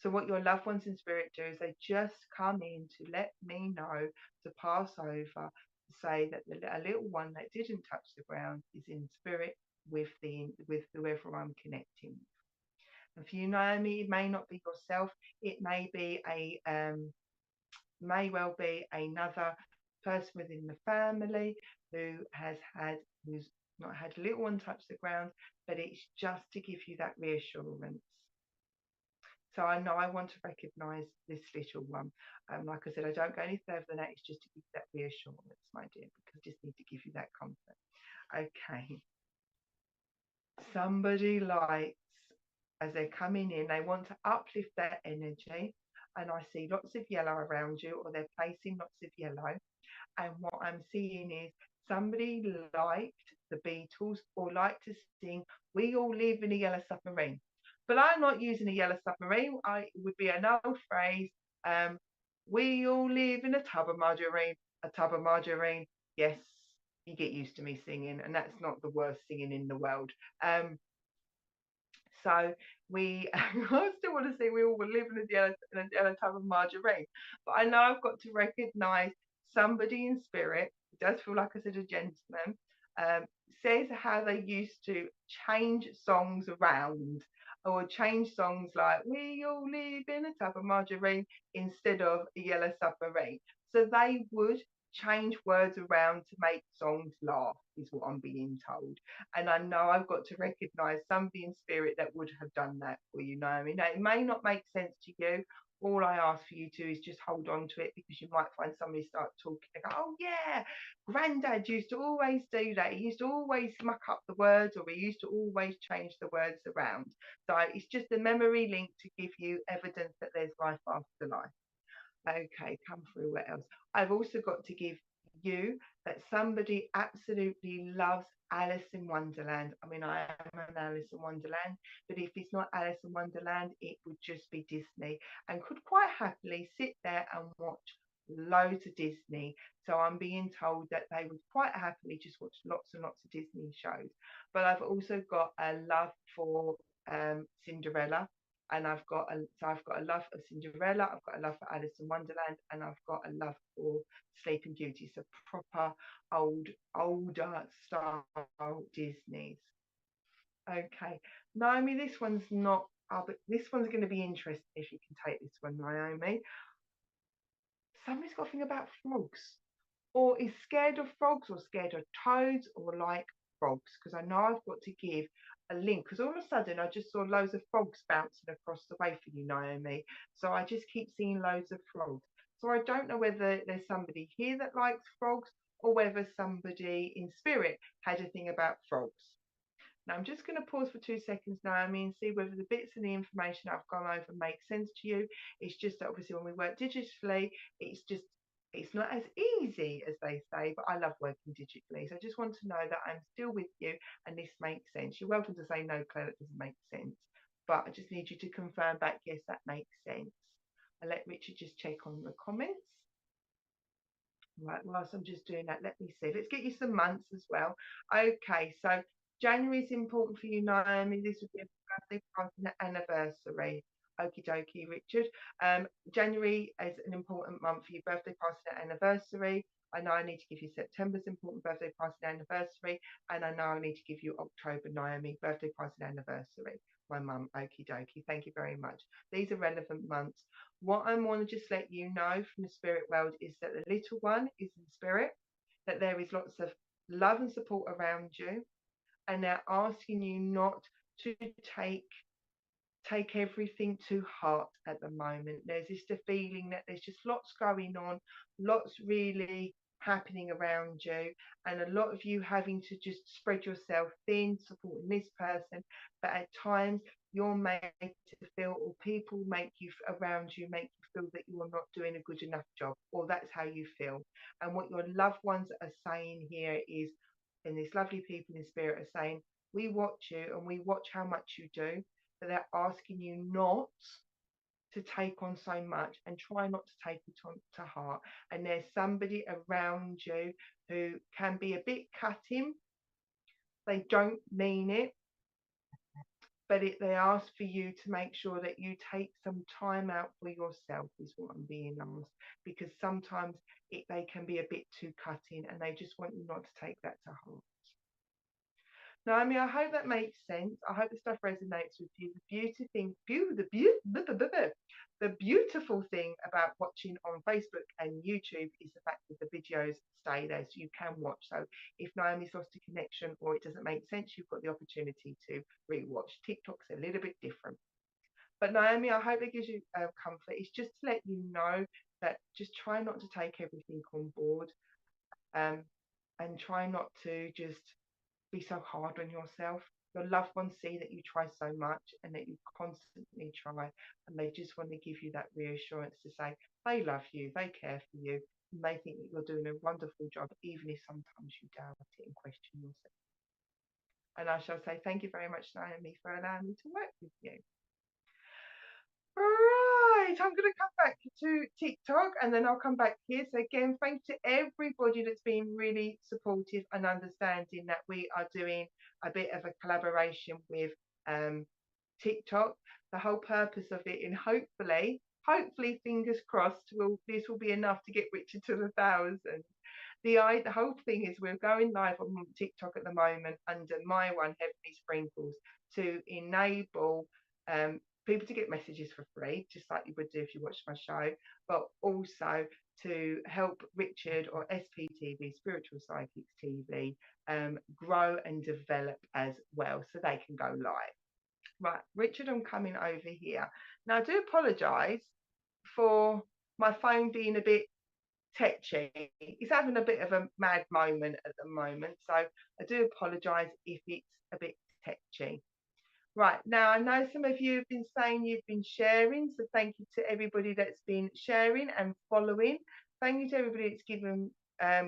Speaker 1: So what your loved ones in spirit do is they just come in to let me know, to pass over, to say that a little one that didn't touch the ground is in spirit with whoever I'm connecting with. And for you, Naomi, it may not be yourself. It may well be another person within the family who's not had a little one touch the ground, but it's just to give you that reassurance. So I know I want to recognise this little one. Like I said, I don't go any further than that. It's just to give you that reassurance, my dear, because I just need to give you that comfort. Okay. Somebody likes, as they're coming in, they want to uplift that energy. And I see lots of yellow around you, or they're placing lots of yellow. And what I'm seeing is somebody liked the Beatles or liked to sing "We All Live in a Yellow Submarine." But I'm not using a yellow submarine. It would be an old phrase. Um, we all live in a tub of margarine, a tub of margarine. Yes, you get used to me singing, and that's not the worst singing in the world. So we, I still want to say we all live in a yellow tub of margarine, but I know I've got to recognise somebody in spirit. It does feel like I said a gentleman. Um, Says how they used to change songs around, or change songs like "We all live in a tub of margarine" instead of "a yellow submarine." So they would change words around to make songs laugh, is what I'm being told. And I know I've got to recognise somebody in spirit that would have done that for you, Naomi. Now, it may not make sense to you. All I ask for you to is just hold on to it, because you might find somebody start talking and go, "Oh, yeah, Granddad used to always do that. He used to always muck up the words, or he used to always change the words around." So it's just a memory link to give you evidence that there's life after life. Okay, come through. What else? I've also got to give you that somebody absolutely loves Alice in Wonderland. I mean, I am an Alice in Wonderland, but if it's not Alice in Wonderland, it would just be Disney, and could quite happily sit there and watch loads of Disney. So I'm being told that they would quite happily just watch lots and lots of Disney shows. But I've also got a love for Cinderella, and I've got a love for Cinderella, I've got a love for Alice in Wonderland, and I've got a love for Sleeping Beauty. So proper older style Disney's. Okay, Naomi, this one's not. But this one's going to be interesting if you can take this one, Naomi. Somebody's got a thing about frogs, or is scared of frogs, or scared of toads, or like frogs, because I know I've got to give a link, because all of a sudden I just saw loads of frogs bouncing across the way for you, Naomi. So I just keep seeing loads of frogs. So I don't know whether there's somebody here that likes frogs, or whether somebody in spirit had a thing about frogs. Now I'm just going to pause for 2 seconds, Naomi, and see whether the bits of the information I've gone over make sense to you. It's just that obviously when we work digitally, it's not as easy as they say, but I love working digitally. So I just want to know that I'm still with you and this makes sense. You're welcome to say no, Claire, that doesn't make sense. But I just need you to confirm back, yes, that makes sense. I'll let Richard just check on the comments. Right, whilst I'm just doing that, let me see. Let's get you some months as well. Okay, so January is important for you, Naomi. This would be a birthday party and anniversary. Okie dokie, Richard. January is an important month for your birthday party and anniversary. I know I need to give you September's important birthday party and anniversary, and I know I need to give you October, Naomi, birthday party and anniversary. My mum, okie dokie. Thank you very much. These are relevant months. What I want to just let you know from the spirit world is that the little one is in spirit, that there is lots of love and support around you, and they're asking you not to take everything to heart at the moment. There's just a feeling that there's just lots going on, lots really happening around you, and a lot of you having to just spread yourself thin, supporting this person, but at times you're made to feel, or people make you around you make you feel that you are not doing a good enough job, or that's how you feel. And what your loved ones are saying here is, and these lovely people in spirit are saying, we watch you and we watch how much you do, but they're asking you not to take on so much, and try not to take it on to heart. And there's somebody around you who can be a bit cutting. They don't mean it, but they ask for you to make sure that you take some time out for yourself, is what I'm being asked, because sometimes they can be a bit too cutting, and they just want you not to take that to heart. No, I mean, I hope that makes sense. I hope the stuff resonates with you. The beautiful thing about watching on Facebook and YouTube is the fact that the videos stay there, so you can watch. So if Naomi's lost a connection or it doesn't make sense, you've got the opportunity to rewatch. TikTok's a little bit different. But Naomi, I hope it gives you comfort. It's just to let you know that just try not to take everything on board, um, and try not to just be so hard on yourself. Your loved ones see that you try so much and that you constantly try, and they just want to give you that reassurance to say they love you, they care for you, and they think that you're doing a wonderful job, even if sometimes you doubt it and question yourself. And I shall say thank you very much, Naomi, for allowing me to work with you. Right, I'm going to come back to TikTok and then I'll come back here. So again, thanks to everybody that's been really supportive and understanding that we are doing a bit of a collaboration with TikTok. The whole purpose of it, and hopefully, fingers crossed, this will be enough to get Richard to 1,000. The whole thing is we're going live on TikTok at the moment under my one, Heavenly Sprinkles, to enable people to get messages for free, just like you would do if you watched my show, but also to help Richard, or SPTV, Spiritual Psychics TV, grow and develop as well, so they can go live. Right, Richard, I'm coming over here. Now, I do apologise for my phone being a bit tetchy. It's having a bit of a mad moment at the moment, so I do apologise if it's a bit tetchy. Right, now I know some of you have been saying you've been sharing, so thank you to everybody that's been sharing and following. Thank you to everybody that's given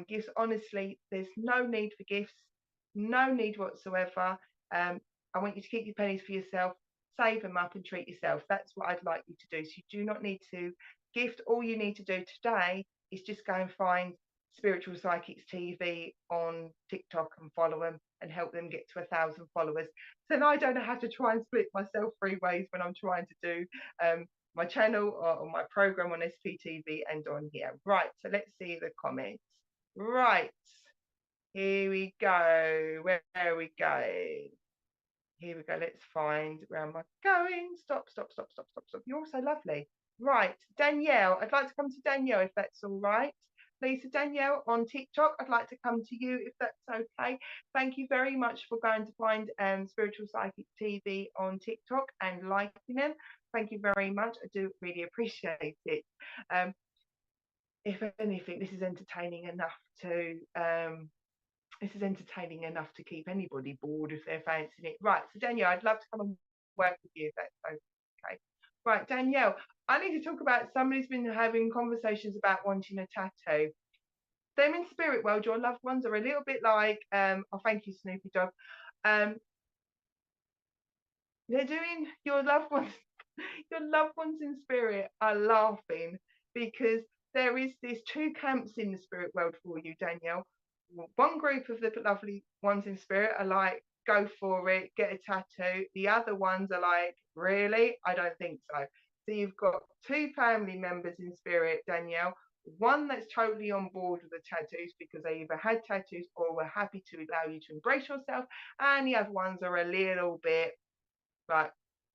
Speaker 1: gifts. Honestly, there's no need for gifts, no need whatsoever. I want you to keep your pennies for yourself, save them up and treat yourself. That's what I'd like you to do. So you do not need to gift. All you need to do today is just go and find Spiritual Psychics TV on TikTok and follow them and help them get to 1,000 followers. So then I don't have to try and split myself 3 ways when I'm trying to do my channel or my program on SPTV and on here. Right, so let's see the comments. Right, here we go. Where are we going? Here we go. Let's find where am I going? Stop. You're also lovely. Right, Danielle. I'd like to come to Danielle if that's all right. Lisa, Danielle on TikTok, I'd like to come to you if that's okay. Thank you very much for going to find Spiritual Psychic TV on TikTok and liking them. Thank you very much. I do really appreciate it. If anything, this is entertaining enough to keep anybody bored if they're fancying it. Right, so Danielle, I'd love to come and work with you if that's okay. Right, Danielle, I need to talk about somebody's been having conversations about wanting a tattoo. Them in spirit world, your loved ones are a little bit like, oh, thank you, Snoopy Dog. They're doing your loved ones, your loved ones in spirit are laughing because there is these 2 camps in the spirit world for you, Danielle. One group of the lovely ones in spirit are like, go for it, get a tattoo. The other ones are like, really? I don't think so. So you've got 2 family members in spirit, Danielle. One that's totally on board with the tattoos because they either had tattoos or were happy to allow you to embrace yourself, and the other ones are a little bit like,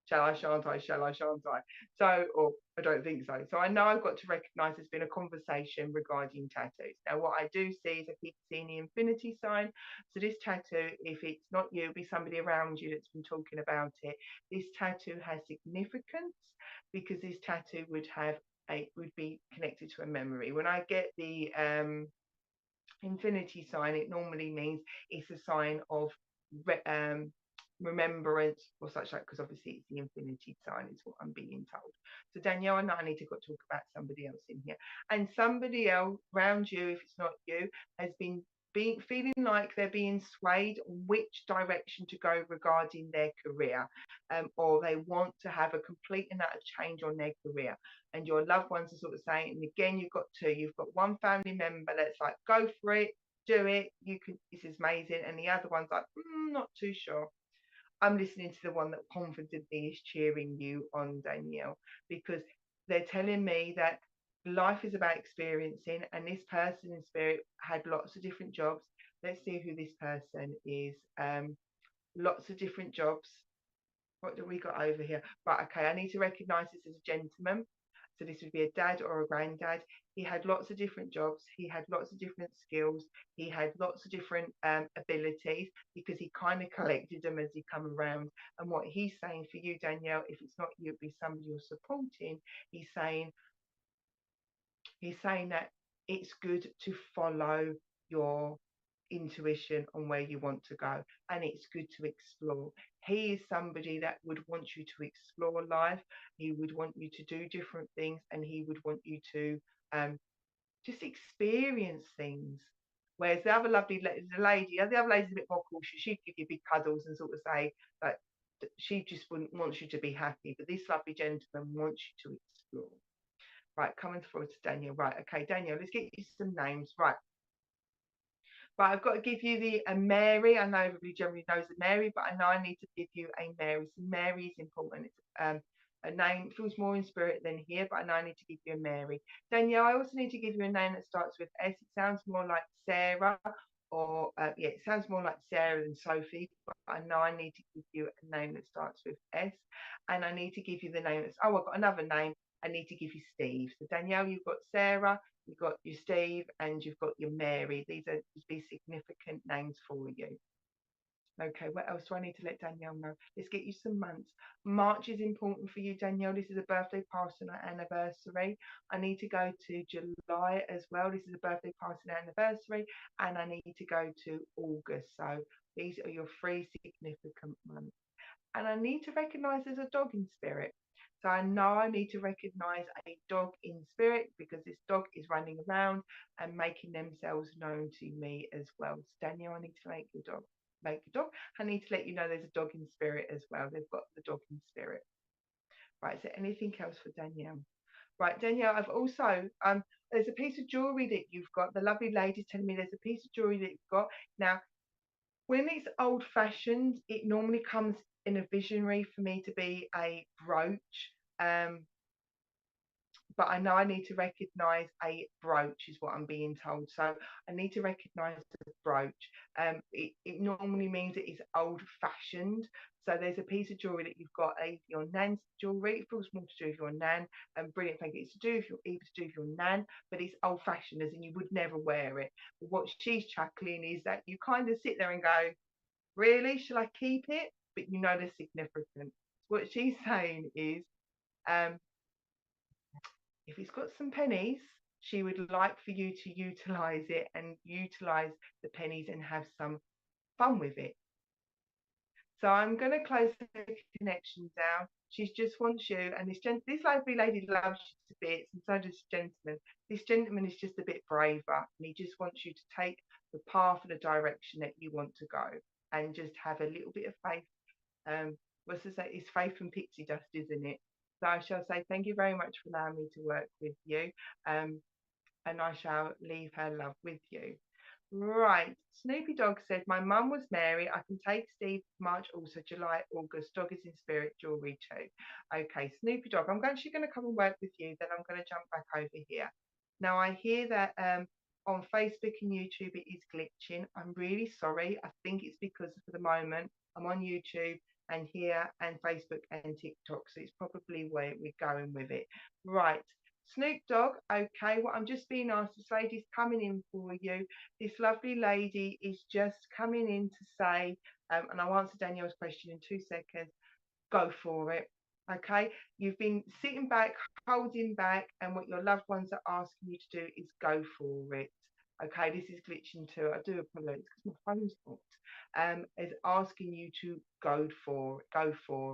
Speaker 1: shall I, shan't I, shall I, shan't I? So, or I don't think so. So I know I've got to recognise there's been a conversation regarding tattoos. Now, what I do see is I keep seeing the infinity sign. So this tattoo, if it's not you, it'll be somebody around you that's been talking about it. This tattoo has significance because this tattoo would be connected to a memory. When I get the infinity sign, it normally means it's a sign of re- um, remembrance or such like, because obviously it's the infinity sign is what I'm being told. So Danielle, I know I need to talk about somebody else in here, and somebody else around you, if it's not you, has been being feeling like they're being swayed on which direction to go regarding their career, or they want to have a complete and utter change on their career, and your loved ones are sort of saying, and again, you've got two, you've got one family member that's like, go for it, do it, you can, this is amazing, and the other one's like, not too sure. I'm listening to the one that confidently is cheering you on, Danielle, because they're telling me that life is about experiencing, and this person in spirit had lots of different jobs. Let's see who this person is. Lots of different jobs. What do we got over here? Right, okay, I need to recognise this as a gentleman. So this would be a dad or a granddad. He had lots of different jobs. He had lots of different skills. He had lots of different abilities because he kind of collected them as he come around. And what he's saying for you, Danielle, if it's not you, it'd be somebody you're supporting. He's saying that it's good to follow your intuition on where you want to go, and it's good to explore. He is somebody that would want you to explore life. He would want you to do different things, and he would want you to just experience things. Whereas the other lovely the other lady's a bit more cautious. She'd give you big cuddles and sort of say that she just wouldn't want you to be happy, but this lovely gentleman wants you to explore. Right, coming forward to Daniel. Right, okay, Daniel, let's get you some names. Right, I've got to give you the Mary. I know everybody generally knows a Mary, but I know I need to give you a Mary. So Mary is important. It's a name, feels more in spirit than here, but I know I need to give you a Mary. Danielle, I also need to give you a name that starts with S. It sounds more like Sarah, or yeah, it sounds more like Sarah than Sophie, but I know I need to give you a name that starts with S. And I need to give you the name that's, oh, I've got another name. I need to give you Steve. So Danielle, you've got Sarah, you've got your Steve, and you've got your Mary. These are these significant names for you. Okay, what else do I need to let Danielle know? Let's get you some months. March is important for you, Danielle. This is a birthday past and anniversary. I need to go to July as well. This is a birthday past and anniversary. And I need to go to August. So these are your three significant months. And I need to recognize there's a dog in spirit. So I know I need to recognize a dog in spirit because this dog is running around and making themselves known to me as well. So Daniel, I need to make your dog. I need to let you know there's a dog in spirit as well. They've got the dog in spirit. Right, is there anything else for Danielle? Right, Danielle, I've also there's a piece of jewelry that you've got. The lovely lady's telling me there's a piece of jewelry that you've got. Now, when it's old fashioned, it normally comes in a visionary for me to be a brooch. Um, but I know I need to recognize a brooch is what I'm being told. So I need to recognize the brooch. It normally means it is old fashioned. So there's a piece of jewelry that you've got, your nan's jewelry. It feels more to do with your nan. And brilliant thing, it's to do with your nan, but it's old fashioned, as in you would never wear it. But what she's chuckling is that you kind of sit there and go, really, shall I keep it? But you know they're significant. What she's saying is, um, if it's got some pennies, she would like for you to utilize it and utilize the pennies and have some fun with it. So I'm going to close the connection down. She just wants you, and this lovely lady loves you to bits, and so does this gentleman. This gentleman is just a bit braver, and he just wants you to take the path and the direction that you want to go, and just have a little bit of faith. What's to say? It's faith and pixie dust, isn't it? So I shall say thank you very much for allowing me to work with you, and I shall leave her love with you. Right. Snoopy Dog said, my mum was Mary. I can take Steve, March, also July, August. Dog is in spirit, jewelry too. Okay, Snoopy Dog, I'm actually going to come and work with you. Then I'm going to jump back over here. Now, I hear that on Facebook and YouTube it is glitching. I'm really sorry. I think it's because for the moment I'm on YouTube and here and Facebook and TikTok. So it's probably where we're going with it. Right. Snoop Dogg, okay, what I'm just being asked, this lady's coming in for you. This lovely lady is just coming in to say, and I'll answer Danielle's question in 2 seconds, go for it. Okay, you've been sitting back, holding back, and what your loved ones are asking you to do is go for it. Okay, this is glitching too. I do apologise because my phone's blocked. Is asking you to go for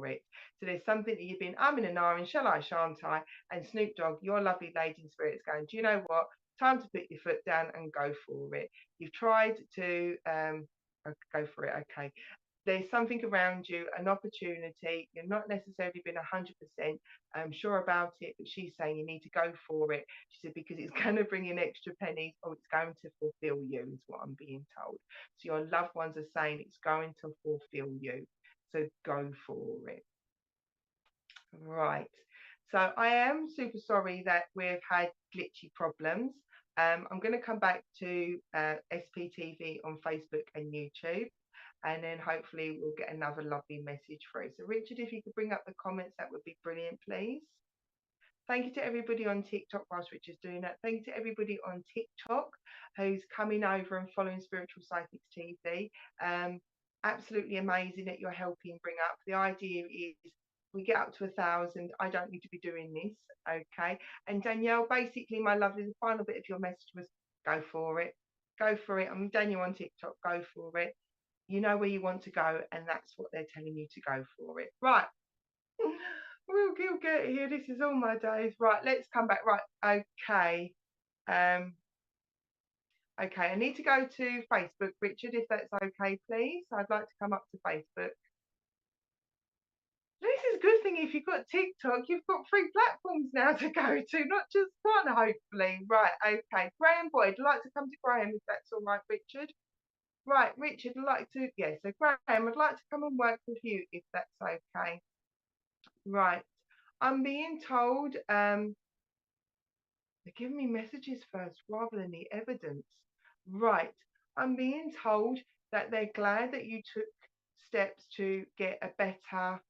Speaker 1: it. So there's something that you've been in and ahhing, shall I, shan't I? And Snoop Dogg, your lovely lady in spirit's going, do you know what? Time to put your foot down and go for it. You've tried to go for it. Okay, there's something around you, an opportunity. You're not necessarily been 100% sure about it, but she's saying you need to go for it. She said because it's going to bring in extra pennies, or it's going to fulfill you, is what I'm being told. So your loved ones are saying it's going to fulfill you. So go for it. Right. So I am super sorry that we've had glitchy problems. I'm going to come back to SPTV on Facebook and YouTube, and then hopefully we'll get another lovely message through. So Richard, if you could bring up the comments, that would be brilliant, please. Thank you to everybody on TikTok whilst Richard's doing that. Thank you to everybody on TikTok who's coming over and following Spiritual Psychics TV. Absolutely amazing that you're helping bring up. The idea is we get up to 1,000. I don't need to be doing this, okay? And Danielle, basically, my lovely, the final bit of your message was go for it. Go for it. I'm Danielle on TikTok. Go for it. You know where you want to go, and that's what they're telling you to go for it. Right. We'll get here. This is all my days. Right, let's come back. Right, okay. Okay, I need to go to Facebook, Richard, if that's okay, please. I'd like to come up to Facebook. This is a good thing if you've got TikTok, you've got 3 platforms now to go to, not just one, hopefully. Right, okay. Graham Boyd, I'd like to come to Graham if that's all right, Richard. Right, Richard, I'd like to, yeah, so Graham, I'd like to come and work with you if that's okay. Right, I'm being told, they're giving me messages first rather than the evidence. Right, I'm being told that they're glad that you took steps to get a better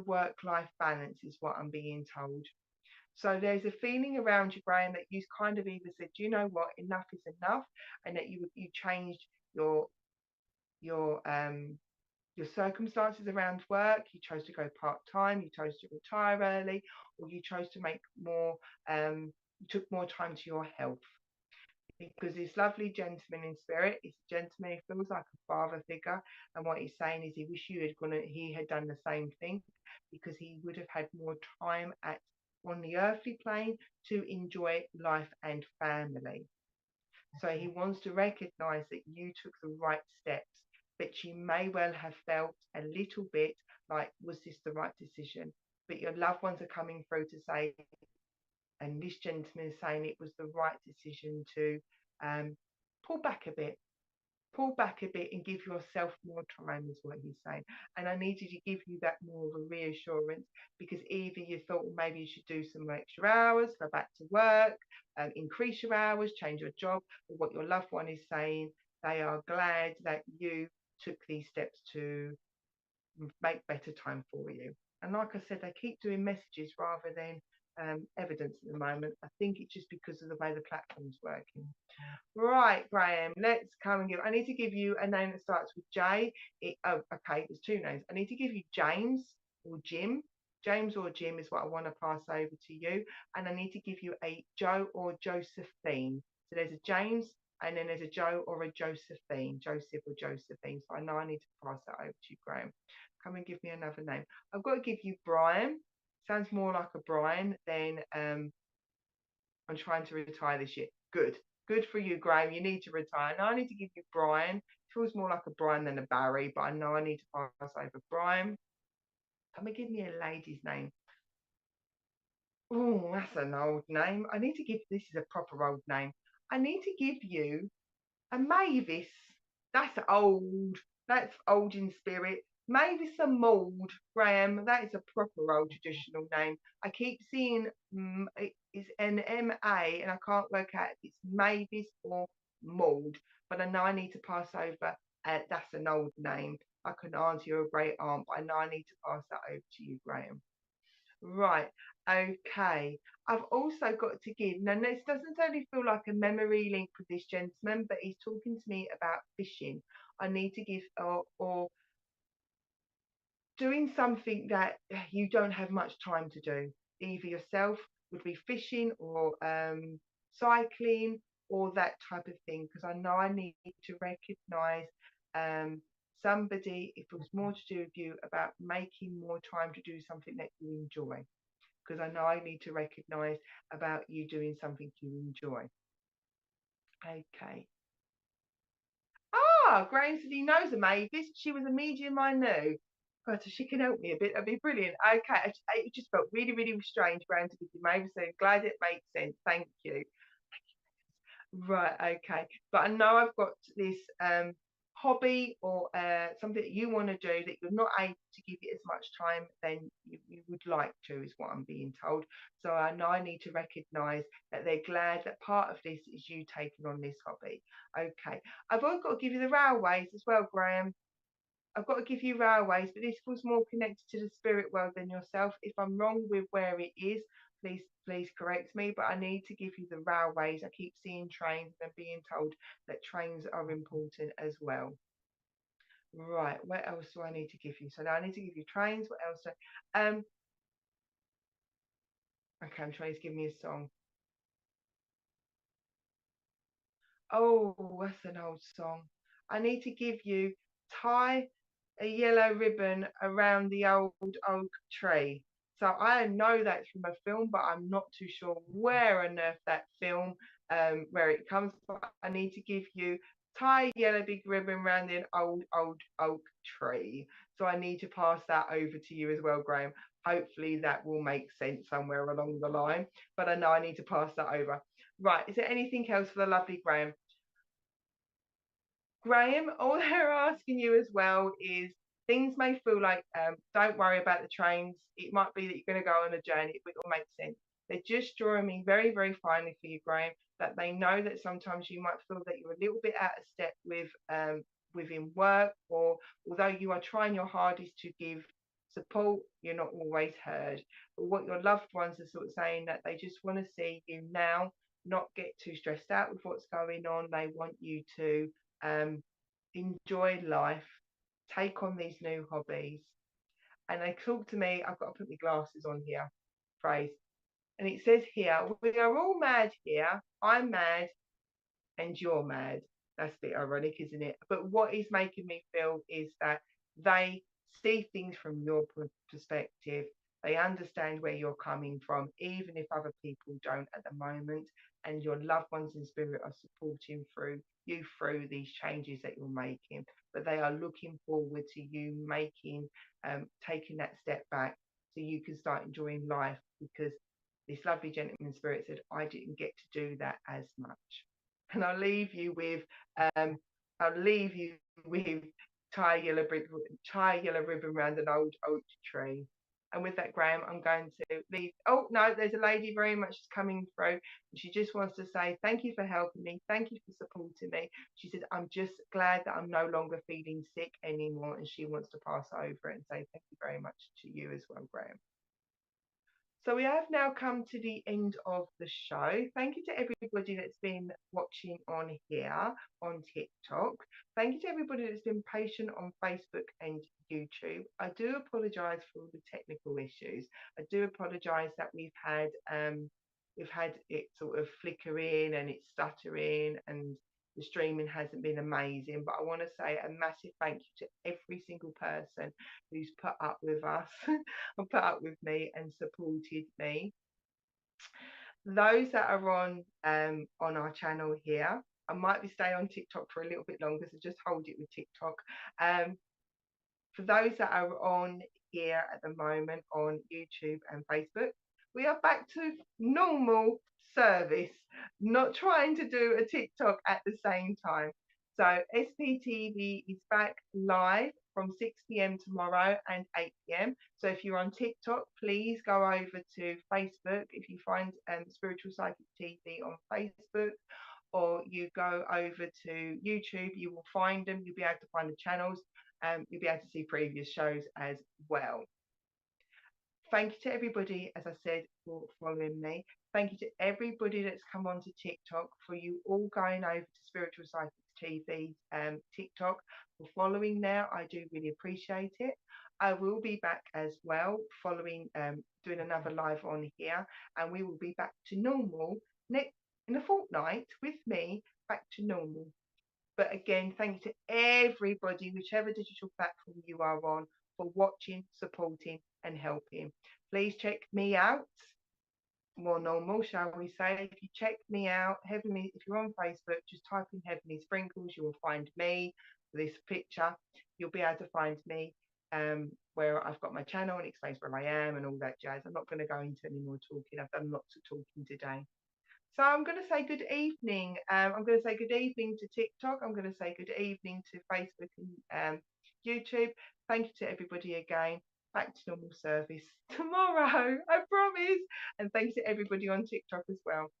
Speaker 1: work-life balance is what I'm being told. So there's a feeling around you, Graham, that you kind of either said, you know what, enough is enough, and that you changed your your um your circumstances around work. You chose to go part-time, you chose to retire early, or you chose to make more you took more time to your health. Because this lovely gentleman in spirit is a gentleman who feels like a father figure, and what he's saying is he had done the same thing, because he would have had more time on the earthly plane to enjoy life and family. So he wants to recognize that you took the right steps, but you may well have felt a little bit like, was this the right decision? But your loved ones are coming through to say, and this gentleman is saying it was the right decision to pull back a bit, and give yourself more time, is what he's saying. And I needed to give you that more of a reassurance, because either you thought, well, maybe you should do some extra hours, go back to work, increase your hours, change your job. But what your loved one is saying, they are glad that you took these steps to make better time for you. And like I said, they keep doing messages rather than evidence at the moment. I think it's just because of the way the platform's working. Right, Graham, let's come and I need to give you a name that starts with J. Okay, there's 2 names. I need to give you James or Jim. James or Jim is what I want to pass over to you. And I need to give you a Joe or Josephine. So there's a James, and then there's a Joe or a Josephine. Joseph or Josephine. So I know I need to pass that over to you, Graham. Come and give me another name. I've got to give you Brian. Sounds more like a Brian than I'm trying to retire this year. Good. Good for you, Graham. You need to retire. Now I need to give you Brian. It feels more like a Brian than a Barry, but I know I need to pass over Brian. Come and give me a lady's name. Oh, that's an old name. I need to give, this is a proper old name. I need to give you a Mavis. That's old. That's old in spirit. Mavis and Maud, Graham. That is a proper old traditional name. I keep seeing it's an M-A, and I can't work out if it's Mavis or Maud. But I know I need to pass over. That's an old name. I can answer your great aunt, but I know I need to pass that over to you, Graham. Right, okay. I've also got to give, now this doesn't only feel like a memory link with this gentleman, but he's talking to me about fishing. I need to give, or doing something that you don't have much time to do. Either yourself would be fishing, or cycling or that type of thing, because I know I need to recognize um, somebody, if it was more to do with you, about making more time to do something that you enjoy, because I know I need to recognize about you doing something you enjoy. Okay. Ah, Graham said he knows a Mavis. She was a medium I knew. God, so she can help me a bit. That'd be brilliant. Okay, it just felt really, really strange, Graham, to give you Mavis. So glad it makes sense. Thank you. Right, okay. But I know I've got this hobby or something that you want to do that you're not able to give it as much time than you would like to, is what I'm being told. So I know I need to recognise that they're glad that part of this is you taking on this hobby. Okay. I've also got to give you the railways as well, Graham. I've got to give you railways, but this feels more connected to the spirit world than yourself. If I'm wrong with where it is, please correct me. But I need to give you the railways. I keep seeing trains and being told that trains are important as well. Right, what else do I need to give you? So now I need to give you trains. What else? Okay, I'm trying to give me a song. Oh, that's an old song. I need to give you tie a yellow ribbon around the old oak tree. So I know that's from a film, but I'm not too sure where on earth that film, where it comes from. I need to give you tie a yellow big ribbon around an old oak tree. So I need to pass that over to you as well, Graham. Hopefully that will make sense somewhere along the line. But I know I need to pass that over. Right, is there anything else for the lovely Graham? Graham, all they're asking you as well is things may feel like, don't worry about the trains. It might be that you're going to go on a journey. It will make sense. They're just drawing me very, very finely for you, Graham, that they know that sometimes you might feel that you're a little bit out of step with within work, or although you are trying your hardest to give support, you're not always heard. But what your loved ones are sort of saying, that they just want to see you now, not get too stressed out with what's going on. They want you to um, enjoy life, take on these new hobbies. And they talk to me, I've got to put my glasses on here, phrase. And it says here, we are all mad here. I'm mad and you're mad. That's a bit ironic, isn't it? But what is making me feel is that they see things from your perspective. They understand where you're coming from, even if other people don't at the moment. And your loved ones in spirit are supporting through you through these changes that you're making. But they are looking forward to you taking that step back so you can start enjoying life, because this lovely gentleman spirit said, I didn't get to do that as much. And um, I'll leave you with tie a yellow ribbon around an old oak tree. And with that, Graham, I'm going to leave. Oh no, there's a lady very much coming through, and she just wants to say thank you for helping me, thank you for supporting me. She says I'm just glad that I'm no longer feeling sick anymore, and she wants to pass over and say thank you very much to you as well, Graham. So we have now come to the end of the show. Thank you to everybody that's been watching on here on TikTok. Thank you to everybody that's been patient on Facebook and YouTube. I do apologise for all the technical issues. I do apologise that we've had it sort of flickering and it's stuttering, and the streaming hasn't been amazing. But I want to say a massive thank you to every single person who's put up with us and put up with me and supported me. Those that are on our channel here, I might be staying on TikTok for a little bit longer, so just hold it with TikTok. For those that are on here at the moment on YouTube and Facebook, we are back to normal service, not trying to do a TikTok at the same time. So SPTV is back live from 6 p.m. tomorrow and 8 p.m. So if you're on TikTok, please go over to Facebook. If you find Spiritual Psychic TV on Facebook, or you go over to YouTube, you will find them. You'll be able to find the channels. You'll be able to see previous shows as well. Thank you to everybody, as I said, for following me. Thank you to everybody that's come onto TikTok, for you all going over to Spiritual Psychics TV's TikTok for following now. I do really appreciate it. I will be back as well following doing another live on here, and we will be back to normal next in a fortnight with me back to normal. But again, thank you to everybody, whichever digital platform you are on, for watching, supporting, and helping. Please check me out. More normal, shall we say? If you check me out, Heavenly, if you're on Facebook, just type in Heavenly Sprinkles, you will find me. This picture, you'll be able to find me. Where I've got my channel and explains where I am and all that jazz. I'm not going to go into any more talking. I've done lots of talking today. So I'm going to say good evening. I'm going to say good evening to TikTok. I'm going to say good evening to Facebook and YouTube. Thank you to everybody again. Back to normal service tomorrow, I promise. And thanks to everybody on TikTok as well.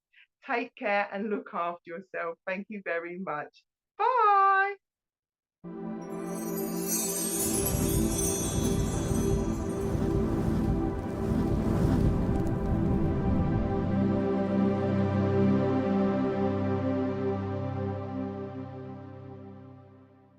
Speaker 1: Take care and look after yourself. Thank you very much. Bye.